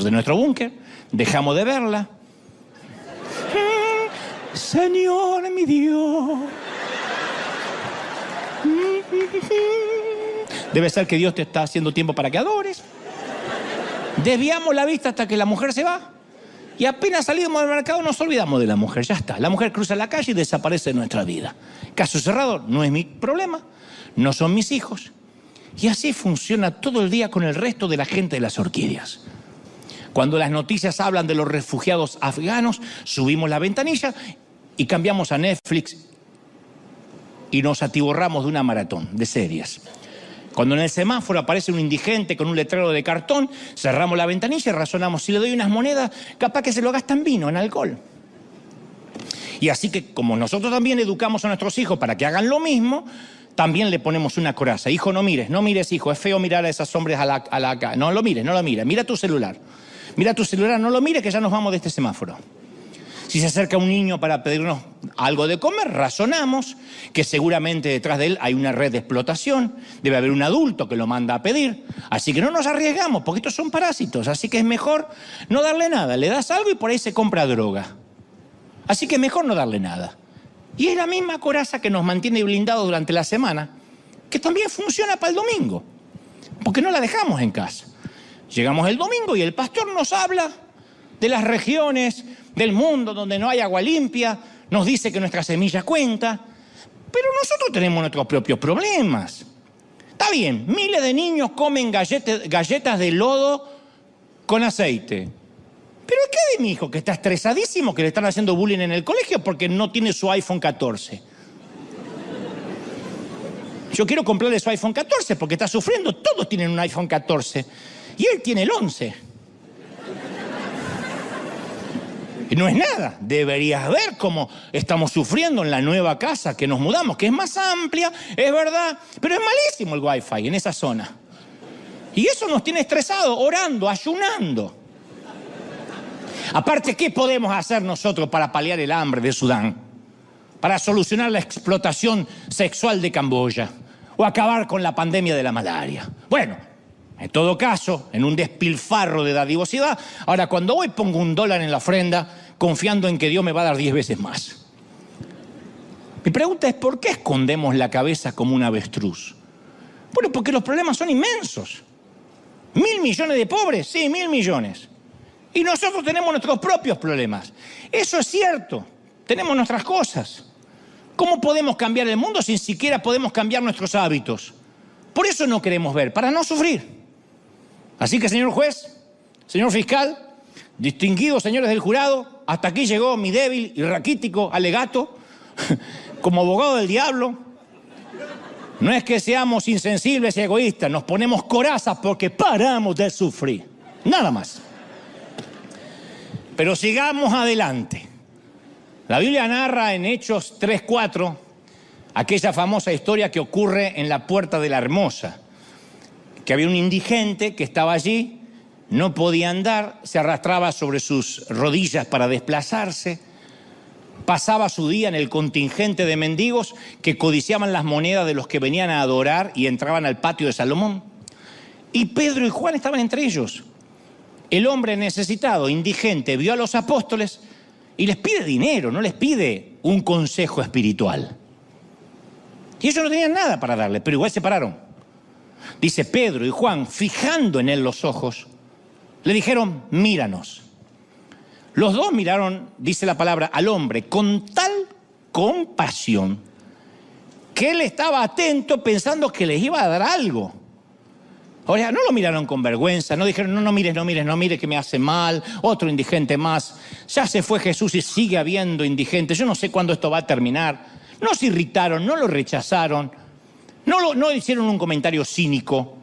de nuestro búnker, dejamos de verla. Señor, mi Dios. Debe ser que Dios te está haciendo tiempo para que adores. Desviamos la vista hasta que la mujer se va. Y apenas salimos del mercado nos olvidamos de la mujer. Ya está. La mujer cruza la calle y desaparece de nuestra vida. Caso cerrado, no es mi problema. No son mis hijos. Y así funciona todo el día con el resto de la gente de las orquídeas. Cuando las noticias hablan de los refugiados afganos, subimos la ventanilla y cambiamos a Netflix y nos atiborramos de una maratón de series. Cuando en el semáforo aparece un indigente con un letrero de cartón, cerramos la ventanilla y razonamos, si le doy unas monedas, capaz que se lo gasta en vino, en alcohol. Y así que, como nosotros también educamos a nuestros hijos para que hagan lo mismo, también le ponemos una coraza. Hijo, no mires, hijo, es feo mirar a esos hombres a la no lo mires, mira tu celular. Mira tu celular, no lo mires, que ya nos vamos de este semáforo. Si se acerca un niño para pedirnos algo de comer, razonamos que seguramente detrás de él hay una red de explotación, debe haber un adulto que lo manda a pedir, así que no nos arriesgamos porque estos son parásitos, así que es mejor no darle nada, le das algo y por ahí se compra droga, así que mejor no darle nada. Y es la misma coraza que nos mantiene blindados durante la semana que también funciona para el domingo, porque no la dejamos en casa. Llegamos el domingo y el pastor nos habla de las regiones del mundo donde no hay agua limpia, nos dice que nuestra semilla cuenta, pero nosotros tenemos nuestros propios problemas. Está bien, miles de niños comen galletas de lodo con aceite. ¿Pero qué de mi hijo que está estresadísimo, que le están haciendo bullying en el colegio porque no tiene su iPhone 14? Yo quiero comprarle su iPhone 14 porque está sufriendo. Todos tienen un iPhone 14 y él tiene el 11. Y no es nada. Deberías ver cómo estamos sufriendo en la nueva casa que nos mudamos, que es más amplia, es verdad, pero es malísimo el Wi-Fi en esa zona. Y eso nos tiene estresados, orando, ayunando. Aparte, ¿qué podemos hacer nosotros para paliar el hambre de Sudán? Para solucionar la explotación sexual de Camboya o acabar con la pandemia de la malaria. Bueno, en todo caso, en un despilfarro de dadivosidad, ahora cuando voy pongo $1 en la ofrenda confiando en que Dios me va a dar 10 veces más. Mi pregunta es, ¿por qué escondemos la cabeza como un avestruz? Bueno, porque los problemas son inmensos. 1.000 millones de pobres, sí, 1.000 millones. Y nosotros tenemos nuestros propios problemas. Eso es cierto, tenemos nuestras cosas. ¿Cómo podemos cambiar el mundo si siquiera podemos cambiar nuestros hábitos? Por eso no queremos ver, para no sufrir. Así que, señor juez, señor fiscal, distinguidos señores del jurado, hasta aquí llegó mi débil y raquítico alegato como abogado del diablo. No es que seamos insensibles y egoístas, nos ponemos corazas porque paramos de sufrir. Nada más. Pero sigamos adelante. La Biblia narra en Hechos 3:4 aquella famosa historia que ocurre en la Puerta de la Hermosa, que había un indigente que estaba allí, no podía andar, se arrastraba sobre sus rodillas para desplazarse, pasaba su día en el contingente de mendigos que codiciaban las monedas de los que venían a adorar y entraban al patio de Salomón. Y Pedro y Juan estaban entre ellos. El hombre necesitado, indigente, vio a los apóstoles y les pide dinero, no les pide un consejo espiritual. Y ellos no tenían nada para darle, pero igual se pararon. Dice Pedro y Juan, fijando en él los ojos, le dijeron, míranos. Los dos miraron, dice la palabra, al hombre con tal compasión que él estaba atento pensando que les iba a dar algo. O sea, no lo miraron con vergüenza, no dijeron, no mires que me hace mal, otro indigente más. Ya se fue Jesús y sigue habiendo indigentes, yo no sé cuándo esto va a terminar. No se irritaron, no lo rechazaron, no hicieron un comentario cínico.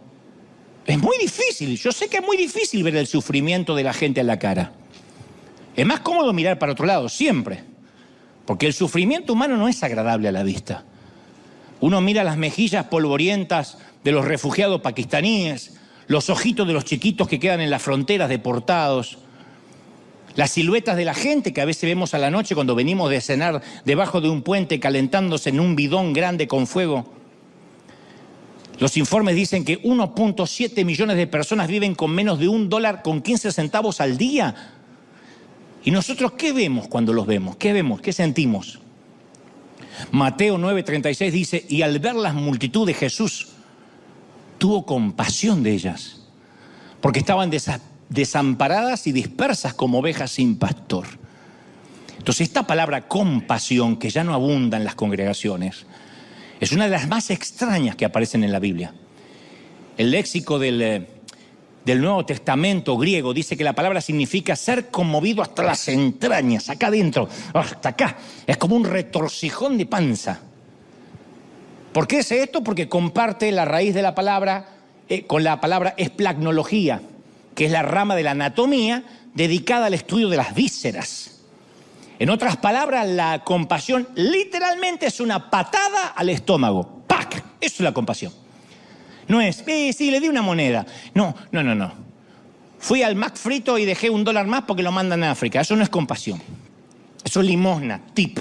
Es muy difícil, yo sé que es muy difícil ver el sufrimiento de la gente en la cara. Es más cómodo mirar para otro lado, siempre. Porque el sufrimiento humano no es agradable a la vista. Uno mira las mejillas polvorientas de los refugiados pakistaníes, los ojitos de los chiquitos que quedan en las fronteras deportados, las siluetas de la gente que a veces vemos a la noche cuando venimos de cenar debajo de un puente calentándose en un bidón grande con fuego. Los informes dicen que 1.7 millones de personas viven con menos de $1.15 al día. ¿Y nosotros qué vemos cuando los vemos? ¿Qué vemos? ¿Qué sentimos? Mateo 9:36 dice, y al ver las multitudes Jesús tuvo compasión de ellas, porque estaban desamparadas y dispersas como ovejas sin pastor. Entonces esta palabra compasión, que ya no abunda en las congregaciones, es una de las más extrañas que aparecen en la Biblia. El léxico del Nuevo Testamento griego dice que la palabra significa ser conmovido hasta las entrañas, acá adentro, hasta acá. Es como un retorcijón de panza. ¿Por qué es esto? Porque comparte la raíz de la palabra con la palabra esplagnología, que es la rama de la anatomía dedicada al estudio de las vísceras. En otras palabras, la compasión literalmente es una patada al estómago. ¡Pac! Eso es la compasión. No es, sí, le di una moneda. No. Fui al Mac frito y dejé $1 más porque lo mandan a África. Eso no es compasión. Eso es limosna, tip.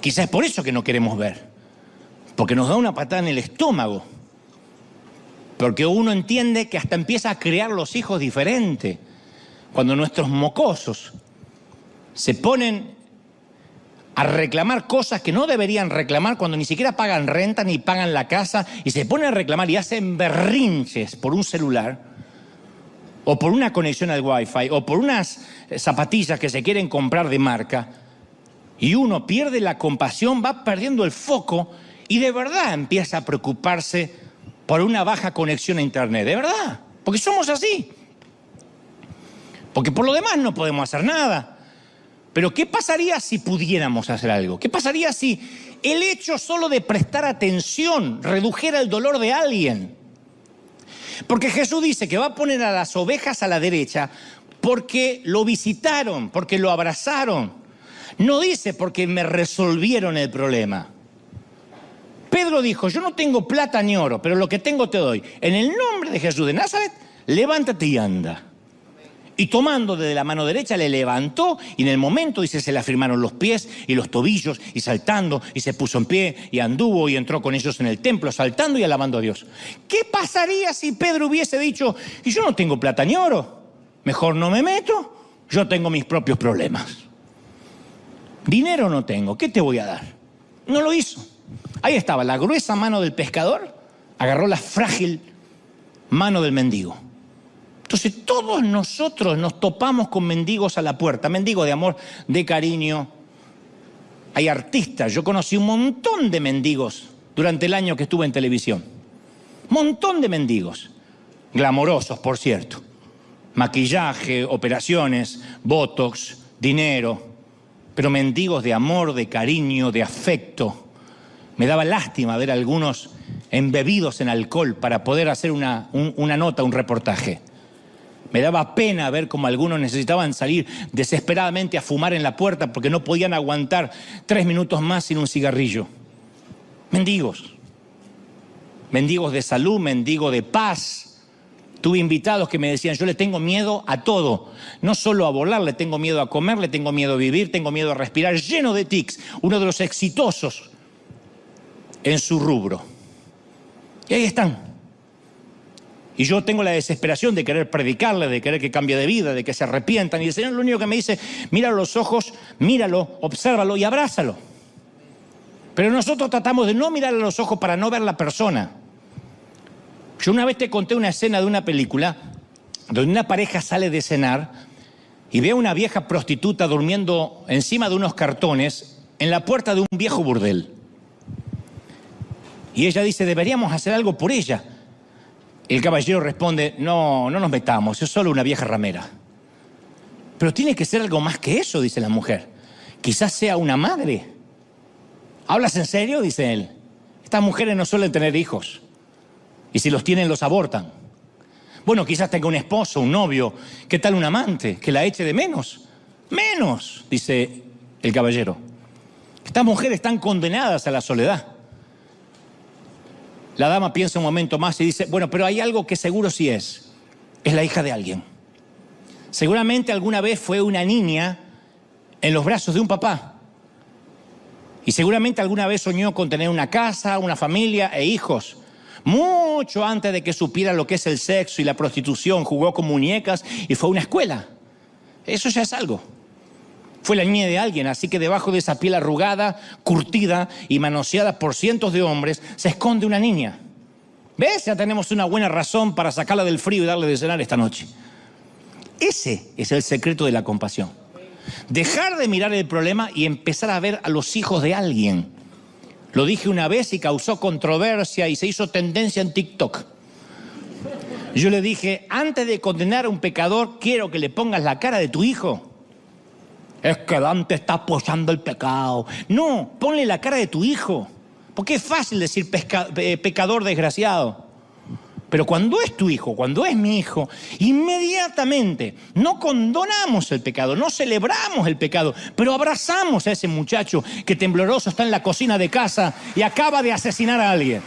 Quizás es por eso que no queremos ver. Porque nos da una patada en el estómago. Porque uno entiende que hasta empieza a criar los hijos diferentes. Cuando nuestros mocosos se ponen a reclamar cosas que no deberían reclamar cuando ni siquiera pagan renta ni pagan la casa y se ponen a reclamar y hacen berrinches por un celular o por una conexión al Wi-Fi o por unas zapatillas que se quieren comprar de marca, y uno pierde la compasión, va perdiendo el foco y de verdad empieza a preocuparse por una baja conexión a internet, de verdad, porque somos así. Porque por lo demás no podemos hacer nada. Pero ¿qué pasaría si pudiéramos hacer algo? ¿Qué pasaría si el hecho solo de prestar atención redujera el dolor de alguien? Porque Jesús dice que va a poner a las ovejas a la derecha porque lo visitaron, porque lo abrazaron. No dice porque me resolvieron el problema. Pedro dijo, yo no tengo plata ni oro, pero lo que tengo te doy. En el nombre de Jesús de Nazaret, levántate y anda. Y tomando de la mano derecha le levantó y en el momento, dice, se le afirmaron los pies y los tobillos y saltando y se puso en pie y anduvo y entró con ellos en el templo saltando y alabando a Dios. ¿Qué pasaría si Pedro hubiese dicho, y yo no tengo plata ni oro, mejor no me meto, yo tengo mis propios problemas? Dinero no tengo, ¿qué te voy a dar? No lo hizo. Ahí estaba la gruesa mano del pescador, agarró la frágil mano del mendigo. Entonces todos nosotros nos topamos con mendigos a la puerta, mendigos de amor, de cariño. Hay artistas, yo conocí un montón de mendigos durante el año que estuve en televisión. Montón de mendigos, glamorosos por cierto. Maquillaje, operaciones, botox, dinero, pero mendigos de amor, de cariño, de afecto. Me daba lástima ver a algunos embebidos en alcohol para poder hacer una nota, un reportaje. Me daba pena ver cómo algunos necesitaban salir desesperadamente a fumar en la puerta porque no podían aguantar 3 minutos más sin un cigarrillo. Mendigos. Mendigos de salud, mendigos de paz. Tuve invitados que me decían, yo le tengo miedo a todo. No solo a volar, le tengo miedo a comer, le tengo miedo a vivir, tengo miedo a respirar. Lleno de tics. Uno de los exitosos en su rubro. Y ahí están. Y yo tengo la desesperación de querer predicarle, de querer que cambie de vida, de que se arrepientan. Y el Señor lo único que me dice, míralo a los ojos, míralo, obsérvalo y abrázalo. Pero nosotros tratamos de no mirar a los ojos para no ver la persona. Yo una vez te conté una escena de una película donde una pareja sale de cenar y ve a una vieja prostituta durmiendo encima de unos cartones en la puerta de un viejo burdel. Y ella dice, deberíamos hacer algo por ella. El caballero responde, no nos metamos, es solo una vieja ramera. Pero tiene que ser algo más que eso, dice la mujer. Quizás sea una madre. ¿Hablas en serio?, dice él. Estas mujeres no suelen tener hijos. Y si los tienen, los abortan. Bueno, quizás tenga un esposo, un novio. ¿Qué tal un amante? ¿Que la eche de menos? Menos, dice el caballero. Estas mujeres están condenadas a la soledad. La dama piensa un momento más y dice, bueno, pero hay algo que seguro sí es. Es la hija de alguien. Seguramente alguna vez fue una niña en los brazos de un papá. Y seguramente alguna vez soñó con tener una casa, una familia e hijos. Mucho antes de que supiera lo que es el sexo y la prostitución, jugó con muñecas y fue a una escuela. Eso ya es algo. Fue la niña de alguien, así que debajo de esa piel arrugada, curtida y manoseada por cientos de hombres, se esconde una niña. ¿Ves? Ya tenemos una buena razón para sacarla del frío y darle de cenar esta noche. Ese es el secreto de la compasión. Dejar de mirar el problema y empezar a ver a los hijos de alguien. Lo dije una vez y causó controversia y se hizo tendencia en TikTok. Yo le dije, antes de condenar a un pecador, quiero que le pongas la cara de tu hijo. Es que Dante está apoyando el pecado. No, ponle la cara de tu hijo. Porque es fácil decir pecador desgraciado. Pero cuando es tu hijo, cuando es mi hijo, inmediatamente no condonamos el pecado, no celebramos el pecado, pero abrazamos a ese muchacho que tembloroso está en la cocina de casa y acaba de asesinar a alguien.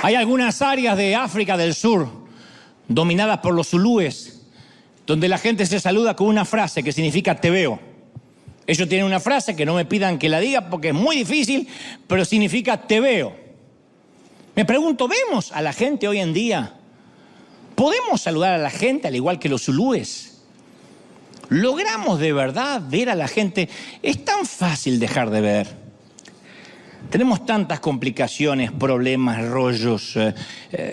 Hay algunas áreas de África del Sur dominadas por los zulúes, donde la gente se saluda con una frase que significa te veo. Ellos tienen una frase que no me pidan que la diga porque es muy difícil, pero significa te veo. Me pregunto, ¿vemos a la gente hoy en día? ¿Podemos saludar a la gente al igual que los zulúes? ¿Logramos de verdad ver a la gente? Es tan fácil dejar de ver. Tenemos tantas complicaciones, problemas, rollos,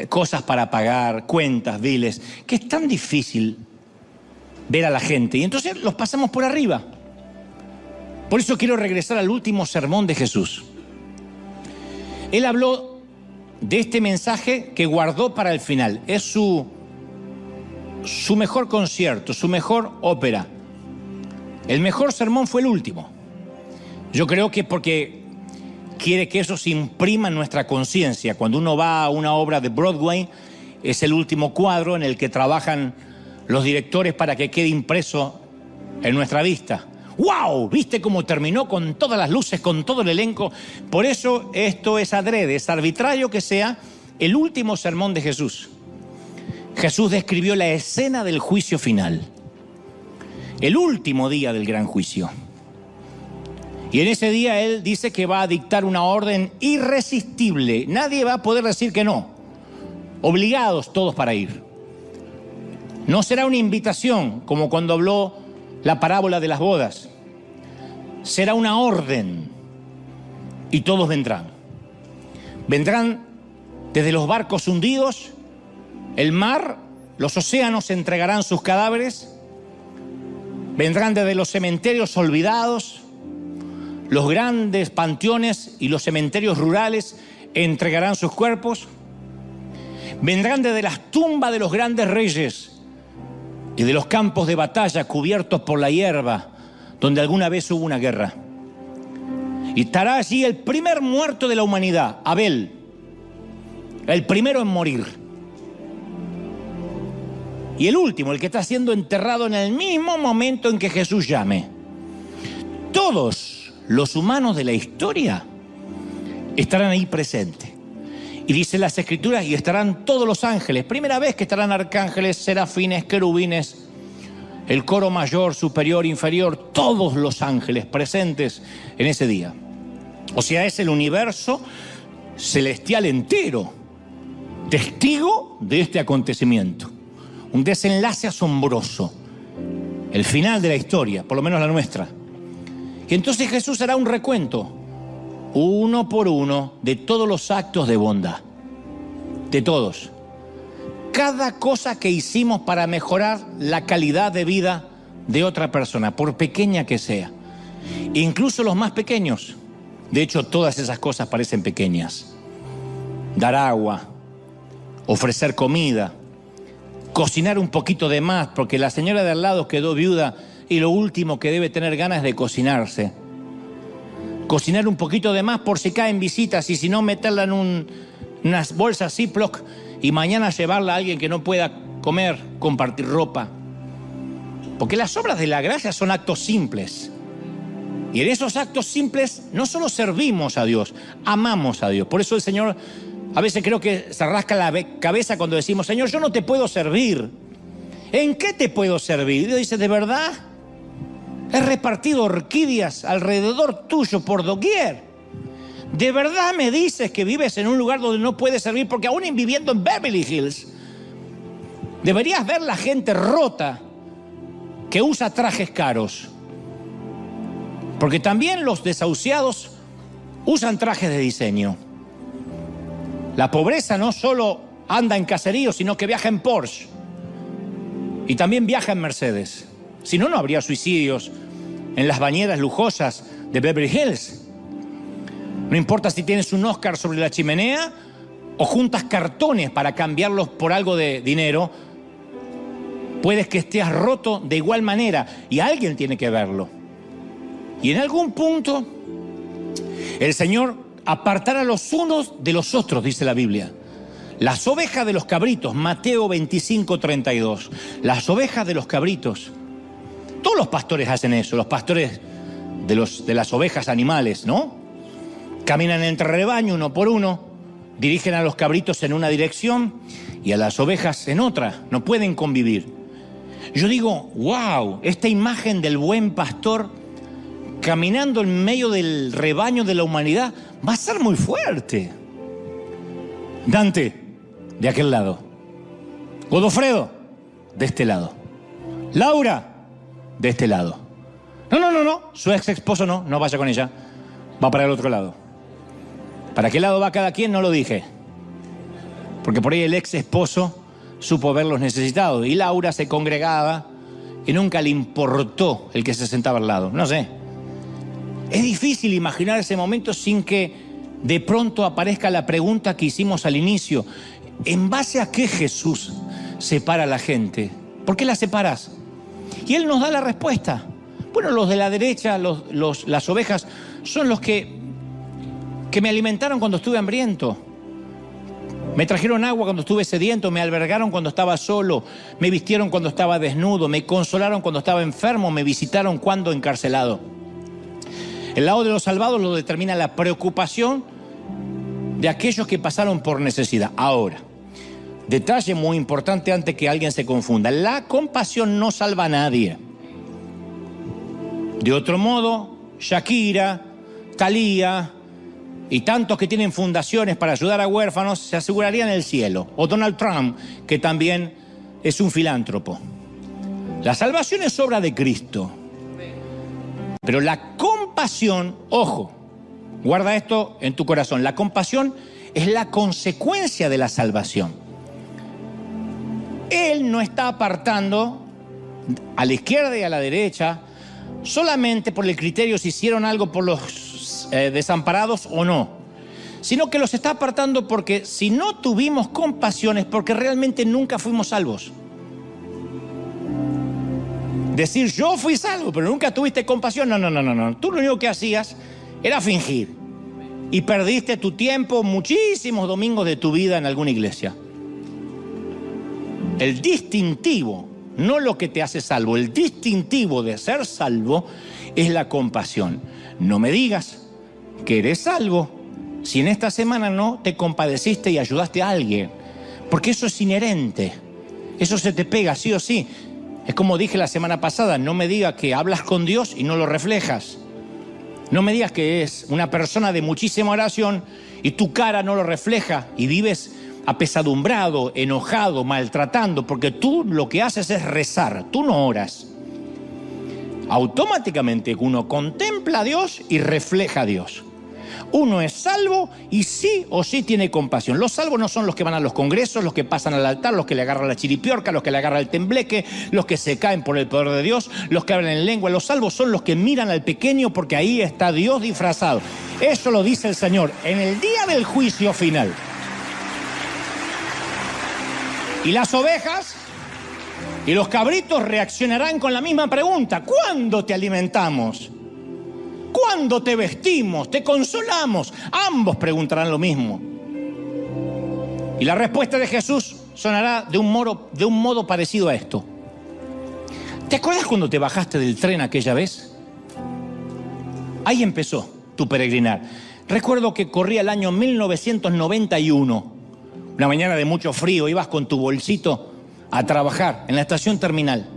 cosas para pagar, cuentas, biles, que es tan difícil ver a la gente. Y entonces los pasamos por arriba. Por eso quiero regresar al último sermón de Jesús. Él habló de este mensaje que guardó para el final. Es su mejor concierto, su mejor ópera. El mejor sermón fue el último. Yo creo que porque quiere que eso se imprima en nuestra conciencia. Cuando uno va a una obra de Broadway, es el último cuadro en el que trabajan los directores para que quede impreso en nuestra vista. ¡Wow! ¿Viste cómo terminó con todas las luces, con todo el elenco? Por eso esto es adrede, es arbitrario que sea el último sermón de Jesús. Jesús describió la escena del juicio final, el último día del gran juicio. Y en ese día Él dice que va a dictar una orden irresistible. Nadie va a poder decir que no. Obligados todos para ir. No será una invitación como cuando habló la parábola de las bodas. Será una orden y todos vendrán. Vendrán desde los barcos hundidos, el mar, los océanos entregarán sus cadáveres. Vendrán desde los cementerios olvidados, los grandes panteones y los cementerios rurales entregarán sus cuerpos. Vendrán desde las tumbas de los grandes reyes y de los campos de batalla cubiertos por la hierba, donde alguna vez hubo una guerra. Y estará allí el primer muerto de la humanidad, Abel, el primero en morir. Y el último, el que está siendo enterrado en el mismo momento en que Jesús llame. Todos los humanos de la historia estarán ahí presentes. Y dice las Escrituras, y estarán todos los ángeles. Primera vez que estarán arcángeles, serafines, querubines, el coro mayor, superior, inferior, todos los ángeles presentes en ese día. O sea, es el universo celestial entero, testigo de este acontecimiento. Un desenlace asombroso, el final de la historia, por lo menos la nuestra. Y entonces Jesús hará un recuento, uno por uno, de todos los actos de bondad, de todos. Cada cosa que hicimos para mejorar la calidad de vida de otra persona, por pequeña que sea. Incluso los más pequeños. De hecho, todas esas cosas parecen pequeñas. Dar agua, ofrecer comida, cocinar un poquito de más, porque la señora de al lado quedó viuda y lo último que debe tener ganas es de cocinarse. Cocinar un poquito de más por si caen visitas y si no meterla en unas bolsas Ziploc y mañana llevarla a alguien que no pueda comer, compartir ropa. Porque las obras de la gracia son actos simples. Y en esos actos simples no solo servimos a Dios, amamos a Dios. Por eso el Señor a veces creo que se rasca la cabeza cuando decimos, Señor, yo no te puedo servir. ¿En qué te puedo servir? Y Dios dice, ¿de verdad? He repartido orquídeas alrededor tuyo por doquier. ¿De verdad me dices que vives en un lugar donde no puedes servir? Porque aún viviendo en Beverly Hills, deberías ver la gente rota que usa trajes caros. Porque también los desahuciados usan trajes de diseño. La pobreza no solo anda en caseríos, sino que viaja en Porsche. Y también viaja en Mercedes. Si no, no habría suicidios en las bañeras lujosas de Beverly Hills. No importa si tienes un Oscar sobre la chimenea o juntas cartones para cambiarlos por algo de dinero, puedes que estés roto de igual manera y alguien tiene que verlo. Y en algún punto el Señor apartará a los unos de los otros, dice la Biblia. Las ovejas de los cabritos, Mateo 25:32. Las ovejas de los cabritos. Todos los pastores hacen eso, los pastores de las ovejas animales, ¿no? Caminan entre rebaño uno por uno, dirigen a los cabritos en una dirección y a las ovejas en otra, no pueden convivir. Yo digo, wow, esta imagen del buen pastor caminando en medio del rebaño de la humanidad va a ser muy fuerte. Dante, de aquel lado. Godofredo, de este lado. Laura, de este lado. No, su ex esposo no vaya con ella, va para el otro lado. ¿Para qué lado va cada quien? No lo dije. Porque por ahí el ex esposo supo verlos necesitados y Laura se congregaba y nunca le importó el que se sentaba al lado. No sé. Es difícil imaginar ese momento sin que de pronto aparezca la pregunta que hicimos al inicio. ¿En base a qué Jesús separa a la gente? ¿Por qué la separas? Y Él nos da la respuesta. Bueno, los de la derecha, las ovejas, son los que me alimentaron cuando estuve hambriento. Me trajeron agua cuando estuve sediento, me albergaron cuando estaba solo, me vistieron cuando estaba desnudo, me consolaron cuando estaba enfermo, me visitaron cuando encarcelado. El lado de los salvados lo determina la preocupación de aquellos que pasaron por necesidad. Ahora, detalle muy importante antes que alguien se confunda. La compasión no salva a nadie. De otro modo, Shakira, Thalía y tantos que tienen fundaciones para ayudar a huérfanos se asegurarían el cielo. O Donald Trump, que también es un filántropo. La salvación es obra de Cristo. Pero la compasión, ojo, guarda esto en tu corazón, la compasión es la consecuencia de la salvación. Él no está apartando a la izquierda y a la derecha solamente por el criterio si hicieron algo por los desamparados o no, sino que los está apartando porque si no tuvimos compasión es porque realmente nunca fuimos salvos. Decir yo fui salvo pero nunca tuviste compasión, no. Tú lo único que hacías era fingir y perdiste tu tiempo, muchísimos domingos de tu vida en alguna iglesia. El distintivo, no lo que te hace salvo, el distintivo de ser salvo es la compasión. No me digas que eres salvo si en esta semana no te compadeciste y ayudaste a alguien, porque eso es inherente, eso se te pega sí o sí. Es como dije la semana pasada, no me digas que hablas con Dios y no lo reflejas. No me digas que es una persona de muchísima oración y tu cara no lo refleja y vives apesadumbrado, enojado, maltratando, porque tú lo que haces es rezar, tú no oras. Automáticamente uno contempla a Dios y refleja a Dios. Uno es salvo y sí o sí tiene compasión. Los salvos no son los que van a los congresos, los que pasan al altar, los que le agarran la chiripiorca, los que le agarran el tembleque, los que se caen por el poder de Dios, los que hablan en lengua. Los salvos son los que miran al pequeño porque ahí está Dios disfrazado. Eso lo dice el Señor en el día del juicio final. Y las ovejas y los cabritos reaccionarán con la misma pregunta. ¿Cuándo te alimentamos? ¿Cuándo te vestimos? ¿Te consolamos? Ambos preguntarán lo mismo. Y la respuesta de Jesús sonará de un modo parecido a esto. ¿Te acuerdas cuando te bajaste del tren aquella vez? Ahí empezó tu peregrinar. Recuerdo que corría el año 1991. Una mañana de mucho frío, ibas con tu bolsito a trabajar en la estación terminal.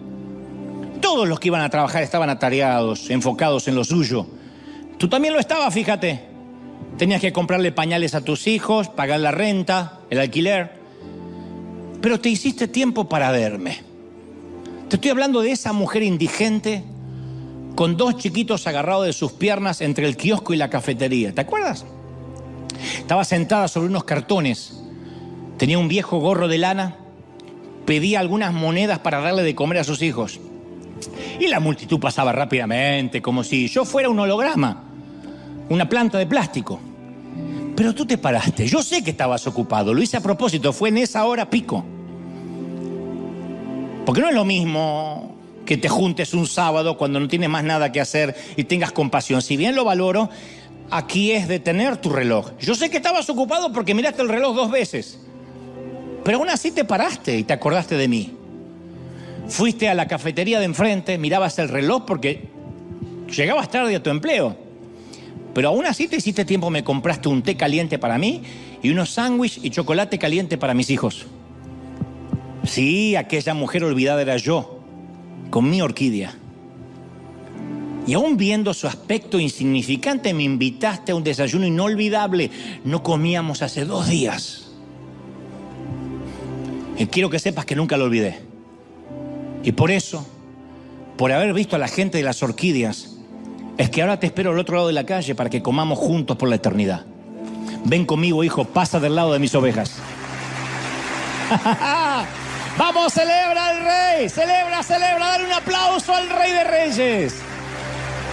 Todos los que iban a trabajar estaban atareados, enfocados en lo suyo. Tú también lo estabas, fíjate. Tenías que comprarle pañales a tus hijos, pagar la renta, el alquiler. Pero te hiciste tiempo para verme. Te estoy hablando de esa mujer indigente con dos chiquitos agarrados de sus piernas entre el kiosco y la cafetería. ¿Te acuerdas? Estaba sentada sobre unos cartones. Tenía un viejo gorro de lana, pedía algunas monedas para darle de comer a sus hijos. Y la multitud pasaba rápidamente, como si yo fuera un holograma, una planta de plástico. Pero tú te paraste, yo sé que estabas ocupado, lo hice a propósito, fue en esa hora pico. Porque no es lo mismo que te juntes un sábado cuando no tienes más nada que hacer y tengas compasión. Si bien lo valoro, aquí es detener tu reloj. Yo sé que estabas ocupado porque miraste el reloj 2 veces. Pero aún así te paraste y te acordaste de mí. Fuiste a la cafetería de enfrente, mirabas el reloj porque llegabas tarde a tu empleo. Pero aún así te hiciste tiempo, me compraste un té caliente para mí y unos sándwiches y chocolate caliente para mis hijos. Sí, aquella mujer olvidada era yo, con mi orquídea. Y aún viendo su aspecto insignificante, me invitaste a un desayuno inolvidable. No comíamos hace 2 días. Y quiero que sepas que nunca lo olvidé. Y por eso por haber visto a la gente de las orquídeas, es que ahora te espero al otro lado de la calle para que comamos juntos por la eternidad. Ven conmigo, hijo, pasa del lado de mis ovejas. Vamos, celebra al Rey, celebra, dale un aplauso al Rey de Reyes.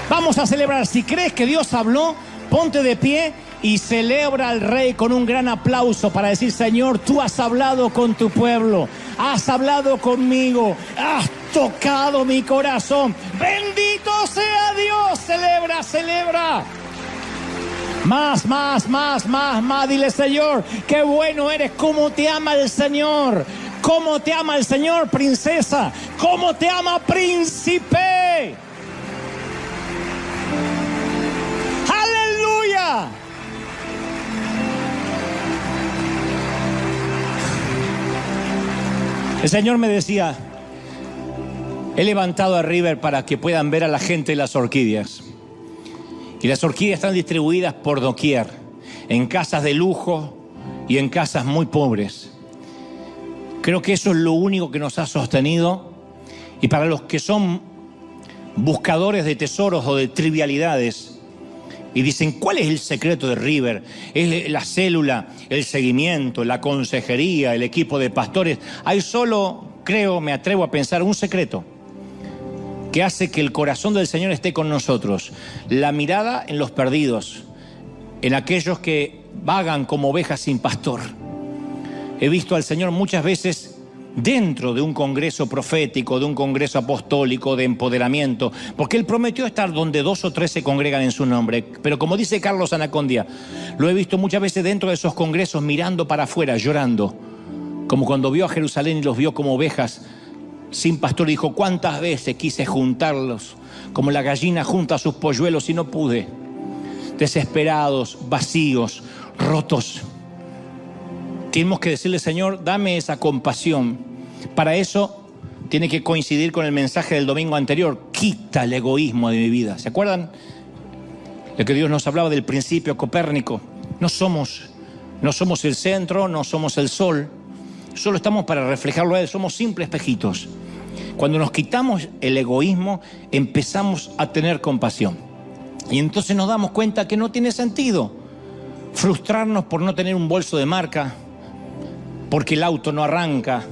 Vamos a celebrar. Si crees que Dios habló, ponte de pie y celebra al Rey con un gran aplauso para decir: Señor, tú has hablado con tu pueblo, has hablado conmigo, has tocado mi corazón. Bendito sea Dios. Celebra, celebra. Más, dile: Señor, qué bueno eres. Cómo te ama el Señor, cómo te ama el Señor, princesa, cómo te ama, príncipe. ¡Aleluya! El Señor me decía: he levantado a River para que puedan ver a la gente de las orquídeas. Y las orquídeas están distribuidas por doquier, en casas de lujo y en casas muy pobres. Creo que eso es lo único que nos ha sostenido. Y para los que son buscadores de tesoros o de trivialidades y dicen: ¿cuál es el secreto de River? Es la célula, el seguimiento, la consejería, el equipo de pastores. Hay solo, creo, me atrevo a pensar, un secreto que hace que el corazón del Señor esté con nosotros: la mirada en los perdidos, en aquellos que vagan como ovejas sin pastor. He visto al Señor muchas veces dentro de un congreso profético, de un congreso apostólico, de empoderamiento, porque Él prometió estar donde 2 o 3 se congregan en su nombre. Pero como dice Carlos Anacondia, lo he visto muchas veces dentro de esos congresos mirando para afuera, llorando, como cuando vio a Jerusalén y los vio como ovejas sin pastor. Dijo: cuántas veces quise juntarlos como la gallina junta a sus polluelos y no pude. Desesperados, vacíos, rotos. Tenemos que decirle: Señor, dame esa compasión. Para eso tiene que coincidir con el mensaje del domingo anterior: quita el egoísmo de mi vida. ¿Se acuerdan? De que Dios nos hablaba del principio Copérnico. No somos el centro, no somos el sol. Solo estamos para reflejarlo a Él. Somos simples espejitos. Cuando nos quitamos el egoísmo, empezamos a tener compasión. Y entonces nos damos cuenta que no tiene sentido frustrarnos por no tener un bolso de marca, porque el auto no arranca.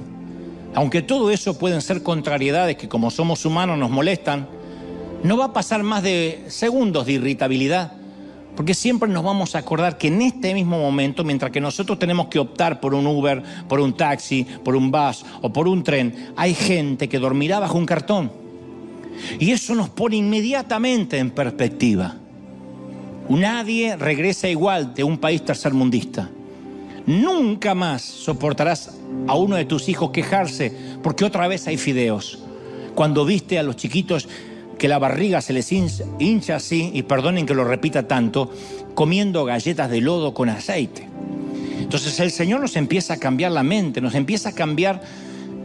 Aunque todo eso pueden ser contrariedades que, como somos humanos, nos molestan, no va a pasar más de segundos de irritabilidad, porque siempre nos vamos a acordar que en este mismo momento, mientras que nosotros tenemos que optar por un Uber, por un taxi, por un bus o por un tren, hay gente que dormirá bajo un cartón. Y eso nos pone inmediatamente en perspectiva. Nadie regresa igual de un país tercermundista. Nunca más soportarás a uno de tus hijos quejarse porque otra vez hay fideos. Cuando viste a los chiquitos que la barriga se les hincha así, y perdonen que lo repita tanto, comiendo galletas de lodo con aceite. Entonces el Señor nos empieza a cambiar la mente, nos empieza a cambiar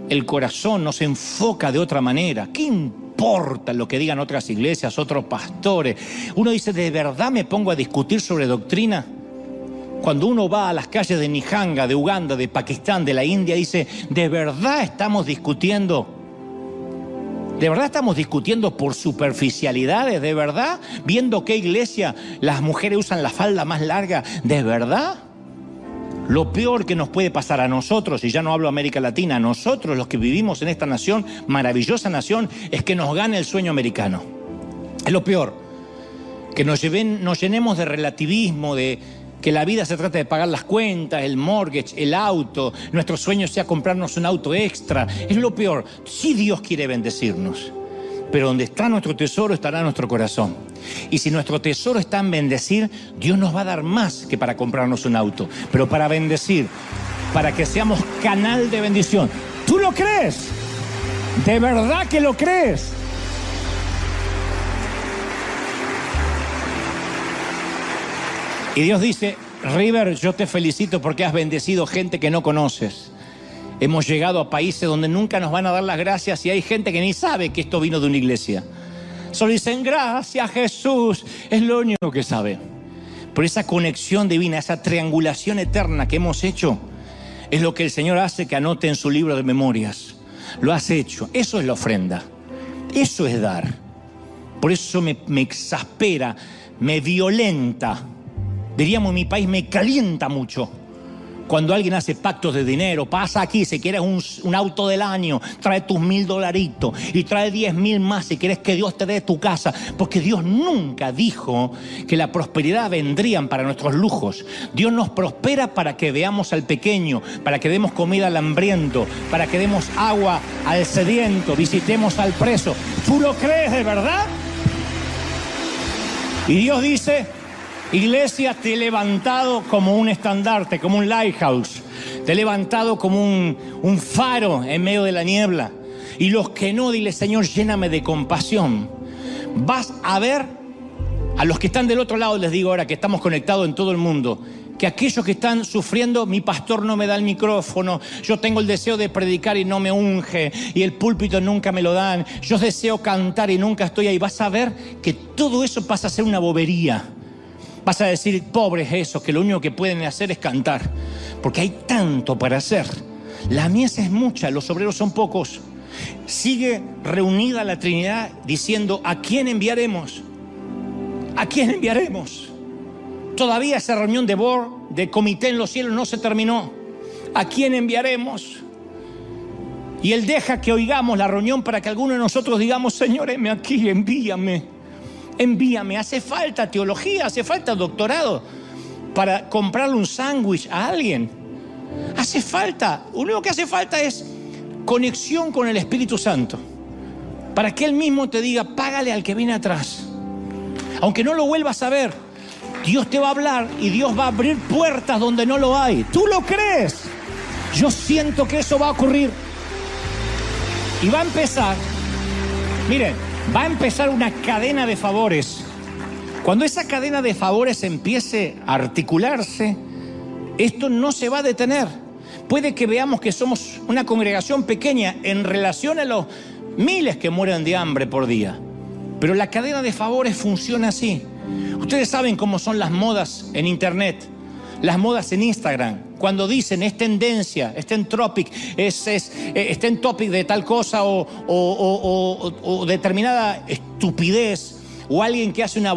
el corazón, nos enfoca de otra manera. ¿Qué importa lo que digan otras iglesias, otros pastores? Uno dice: ¿de verdad me pongo a discutir sobre doctrina? Cuando uno va a las calles de Nihanga, de Uganda, de Pakistán, de la India, dice: ¿de verdad estamos discutiendo? ¿De verdad estamos discutiendo por superficialidades? ¿De verdad? ¿Viendo qué iglesia las mujeres usan la falda más larga? ¿De verdad? Lo peor que nos puede pasar a nosotros, y ya no hablo de América Latina, a nosotros los que vivimos en esta nación, maravillosa nación, es que nos gane el sueño americano. Es lo peor. Que nos llenemos de relativismo, de que la vida se trata de pagar las cuentas, el mortgage, el auto, nuestro sueño sea comprarnos un auto extra. Es lo peor. Sí, Dios quiere bendecirnos, pero donde está nuestro tesoro estará nuestro corazón. Y si nuestro tesoro está en bendecir, Dios nos va a dar más que para comprarnos un auto, pero para bendecir, para que seamos canal de bendición. ¿Tú lo crees? ¿De verdad que lo crees? Y Dios dice: River, yo te felicito porque has bendecido gente que no conoces. Hemos llegado a países donde nunca nos van a dar las gracias y hay gente que ni sabe que esto vino de una iglesia. Solo dicen: gracias Jesús, es lo único que sabe. Por esa conexión divina, esa triangulación eterna que hemos hecho, es lo que el Señor hace que anote en su libro de memorias. Lo has hecho, eso es la ofrenda. Eso es dar. Por eso me exaspera, me violenta. Diríamos en mi país, me calienta mucho. Cuando alguien hace pactos de dinero, pasa aquí, si quieres un auto del año, trae tus $1,000 y trae 10,000 más si quieres que Dios te dé tu casa. Porque Dios nunca dijo que la prosperidad vendrían para nuestros lujos. Dios nos prospera para que veamos al pequeño, para que demos comida al hambriento, para que demos agua al sediento, visitemos al preso. ¿Tú lo crees de verdad? Y Dios dice: iglesia, te he levantado como un estandarte, como un lighthouse. Te he levantado como un faro en medio de la niebla. Y los que no, dile: Señor, lléname de compasión. Vas a ver a los que están del otro lado, les digo ahora que estamos conectados en todo el mundo, que aquellos que están sufriendo, mi pastor no me da el micrófono, yo tengo el deseo de predicar y no me unge, y el púlpito nunca me lo dan, yo deseo cantar y nunca estoy ahí. Vas a ver que todo eso pasa a ser una bobería. Vas a decir: pobres esos, que lo único que pueden hacer es cantar. Porque hay tanto para hacer. La mies es mucha, los obreros son pocos. Sigue reunida la Trinidad diciendo: ¿a quién enviaremos? ¿A quién enviaremos? Todavía esa reunión de board, de comité en los cielos, no se terminó. ¿A quién enviaremos? Y Él deja que oigamos la reunión para que alguno de nosotros digamos: Señor, heme aquí, envíame. Envíame. Hace falta teología, hace falta doctorado para comprarle un sándwich a alguien. Hace falta, lo único que hace falta es conexión con el Espíritu Santo, para que Él mismo te diga: págale al que viene atrás. Aunque no lo vuelvas a ver, Dios te va a hablar y Dios va a abrir puertas donde no lo hay. ¿Tú lo crees? Yo siento que eso va a ocurrir. Y va a empezar, miren, va a empezar una cadena de favores. Cuando esa cadena de favores empiece a articularse, esto no se va a detener. Puede que veamos que somos una congregación pequeña en relación a los miles que mueren de hambre por día, pero la cadena de favores funciona así. Ustedes saben cómo son las modas en internet, las modas en Instagram. Cuando dicen: es tendencia, es en topic, está en topic de tal cosa o determinada estupidez, o alguien que hace una